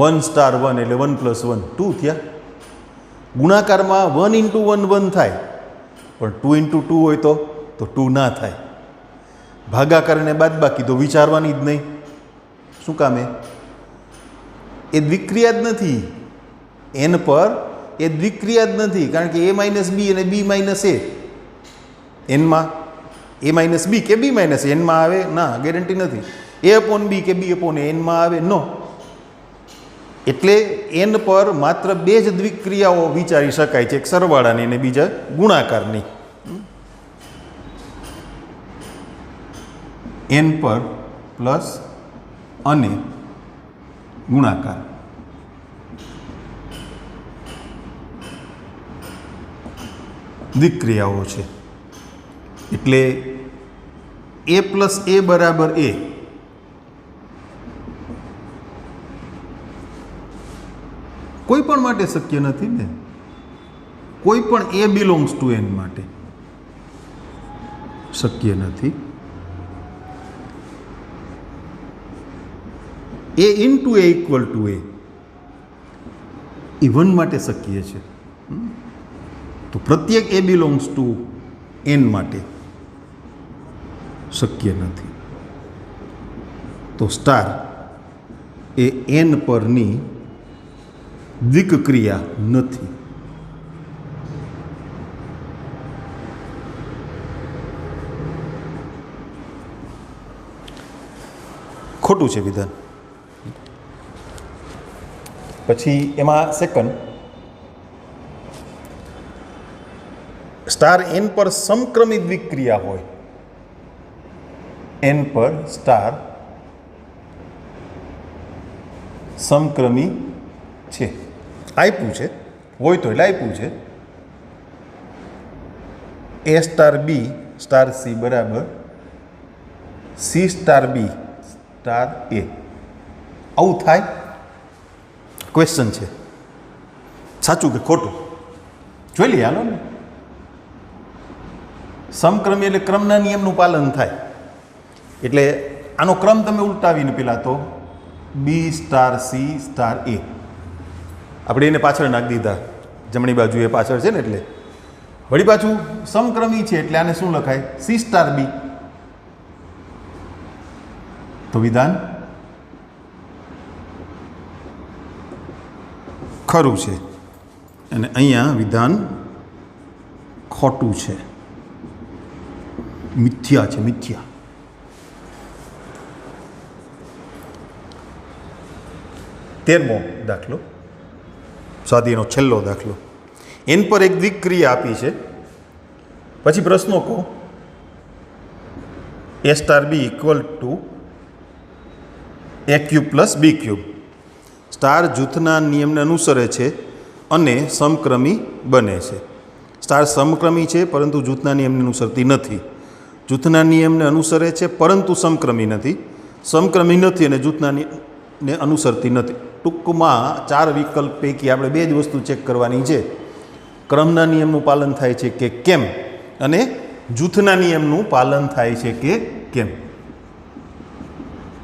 1 સ્ટાર 1 એટલે 1 પ્લસ 1 2 થયા. ગુણાકારમાં 1 ઇન્ટુ 1 1 થાય, પણ 2 ઇન્ટુ 2 હોય તો 2 ના થાય. ભાગાકાર અને બાદબાકી તો વિચારવાની જ નહીં. શું કામે? એ દ્વિક્રિયા જ નથી. n પર એ દ્વિક્રિયા જ નથી, કારણ કે A માઇનસ B અને B minus A એનમાં A minus B કે B માઇનસ એનમાં આવે ના, ગેરંટી નથી. A અપોન B કે B અપોન એનમાં આવે નો. એટલે n પર માત્ર બે જ દ્વિક્રિયાઓ વિચારી શકાય છે, એક સરવાળાની અને બીજા ગુણાકારની. n પર પ્લસ અને ગુણાકાર. દ્વિક્રિયાઓ છે એટલે A પ્લસ A બરાબર A કોઈ પણ માટે શક્ય નથી ને. કોઈ પણ A બિલોંગ્સ ટુ n માટે શક્ય નથી. A into A equal to A એ 1 માટે શક્ય છે. તો પ્રત્યેક A બિલોંગ્સ ટુ n માટે શક્ય નથી. તો સ્ટાર એ n પરની દ્વિક્રિયા નથી. ખોટું છે વિધાન. પછી એમાં સેકન્ડ, સ્ટાર n પર સમક્રમિત દ્વિક્રિયા હોય, n પર સ્ટાર સમક્રમી છે, આપ્યું છે, હોય તો એટલે આપ્યું છે. A star B star C બરાબર C star B star A. આવું થાય? ક્વેશ્ચન છે. સાચું કે ખોટું જોઈ લઈએ હાલો ને. સમક્રમી એટલે ક્રમના નિયમનું પાલન થાય. એટલે આનો ક્રમ તમે ઉલટાવીને પહેલાં તો બી સ્ટાર સી સ્ટાર એ આપણે એને પાછળ નાખી દીધા, જમણી બાજુ એ પાછળ છે ને, એટલે વળી પાછું સમક્રમી છે એટલે આને શું લખાય? સી સ્ટાર બી. તો વિધાન ખરું છે અને અહીંયા વિધાન ખોટું છે, મિથ્યા છે, મિથ્યા. તેરમો દાખલો, સ્વાધ્યાયનો છેલ્લો દાખલો. એન પર એક દ્વિક્રિયા આપી છે, પછી પ્રશ્નો કહો. A star B equal to A cube plus B cube. Star જૂથના નિયમને અનુસરે છે અને સમક્રમી બને છે. સ્ટાર સમક્રમી છે પરંતુ જૂથના નિયમને અનુસરતી નથી. જૂથના નિયમને અનુસરે છે પરંતુ સમક્રમી નથી. સમક્રમી નથી અને જૂથના નિયમને અનુસરતી નથી. ટૂંકમાં 4 વિકલ્પ પૈકી આપણે 2 જ વસ્તુ ચેક કરવાની છે. ક્રમના નિયમનું પાલન થાય છે કે કેમ, અને જૂથના નિયમનું પાલન થાય છે કે કેમ.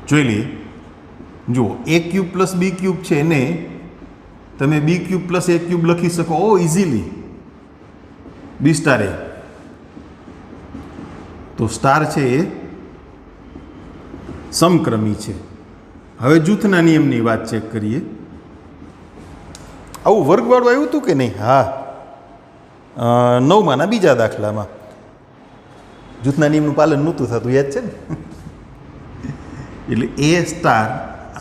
જોઈ લઈએ. જુઓ, એ ક્યુબ પ્લસ બી ક્યુબ છે એને તમે બી ક્યુબ પ્લસ એ ક્યુબ લખી શકો ઇઝીલી, બી સ્ટાર એ. તો સ્ટાર છે એ સમક્રમી છે. હવે જૂથના નિયમની વાત ચેક કરીએ. આવું વર્ગવાળું આવ્યું હતું કે નહીં? હા, 9માના બીજા દાખલામાં જૂથના નિયમનું પાલન નહોતું થતું, યાદ છે ને? એટલે એ સ્ટાર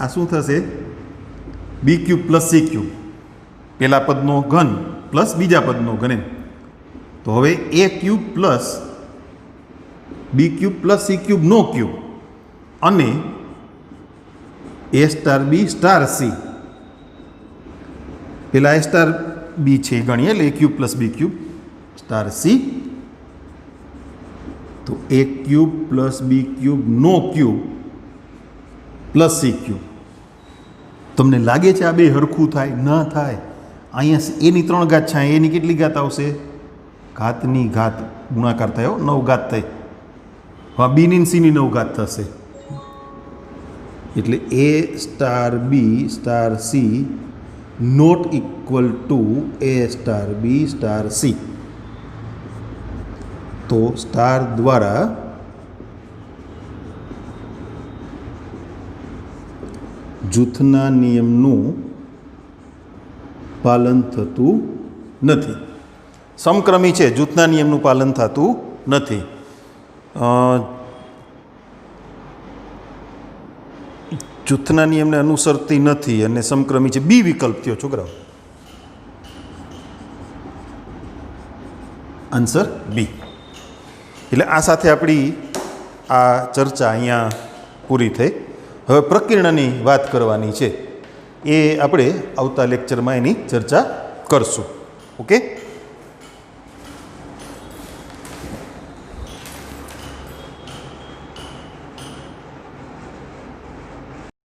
આ શું થશે? બી ક્યુબ પ્લસ સી ક્યુબ, પહેલા પદનો ઘન પ્લસ બીજા પદનો ઘન એમ. તો હવે એ cube plus B cube plus C cube નો ક્યુબ અને A star B star C. પેલા એ સ્ટાર બી છે ગણીએ એટલે એ cube plus B cube star C. તો એ ક્યુબ પ્લસ બી ક્યુબ નો ક્યુબ પ્લસ સી ક્યુબ. તમને લાગે છે આ બે હરખું થાય? ન થાય. અહીંયા એની 3 ઘાત છે, એની કેટલી ઘાત આવશે? ઘાતની ઘાત ગુણાકાર થયો, 9 ઘાત થઈ. હા, બીની સીની 9 ઘાત થશે. એટલે A star B star C not equal to A star B star C. તો સ્ટાર દ્વારા જૂથના નિયમનું પાલન થતું નથી. સમક્રમી છે, જૂથના નિયમનું પાલન થતું નથી. જૂથના નિયમને અનુસરતી નથી અને સમક્રમી છે. બી વિકલ્પ થયો છોકરાઓ. Answer B. એટલે આ સાથે આપણી આ ચર્ચા અહીંયા પૂરી થઈ. હવે પ્રકીર્ણની વાત કરવાની છે, એ આપણે આવતા લેક્ચરમાં એની ચર્ચા કરશું. ઓકે.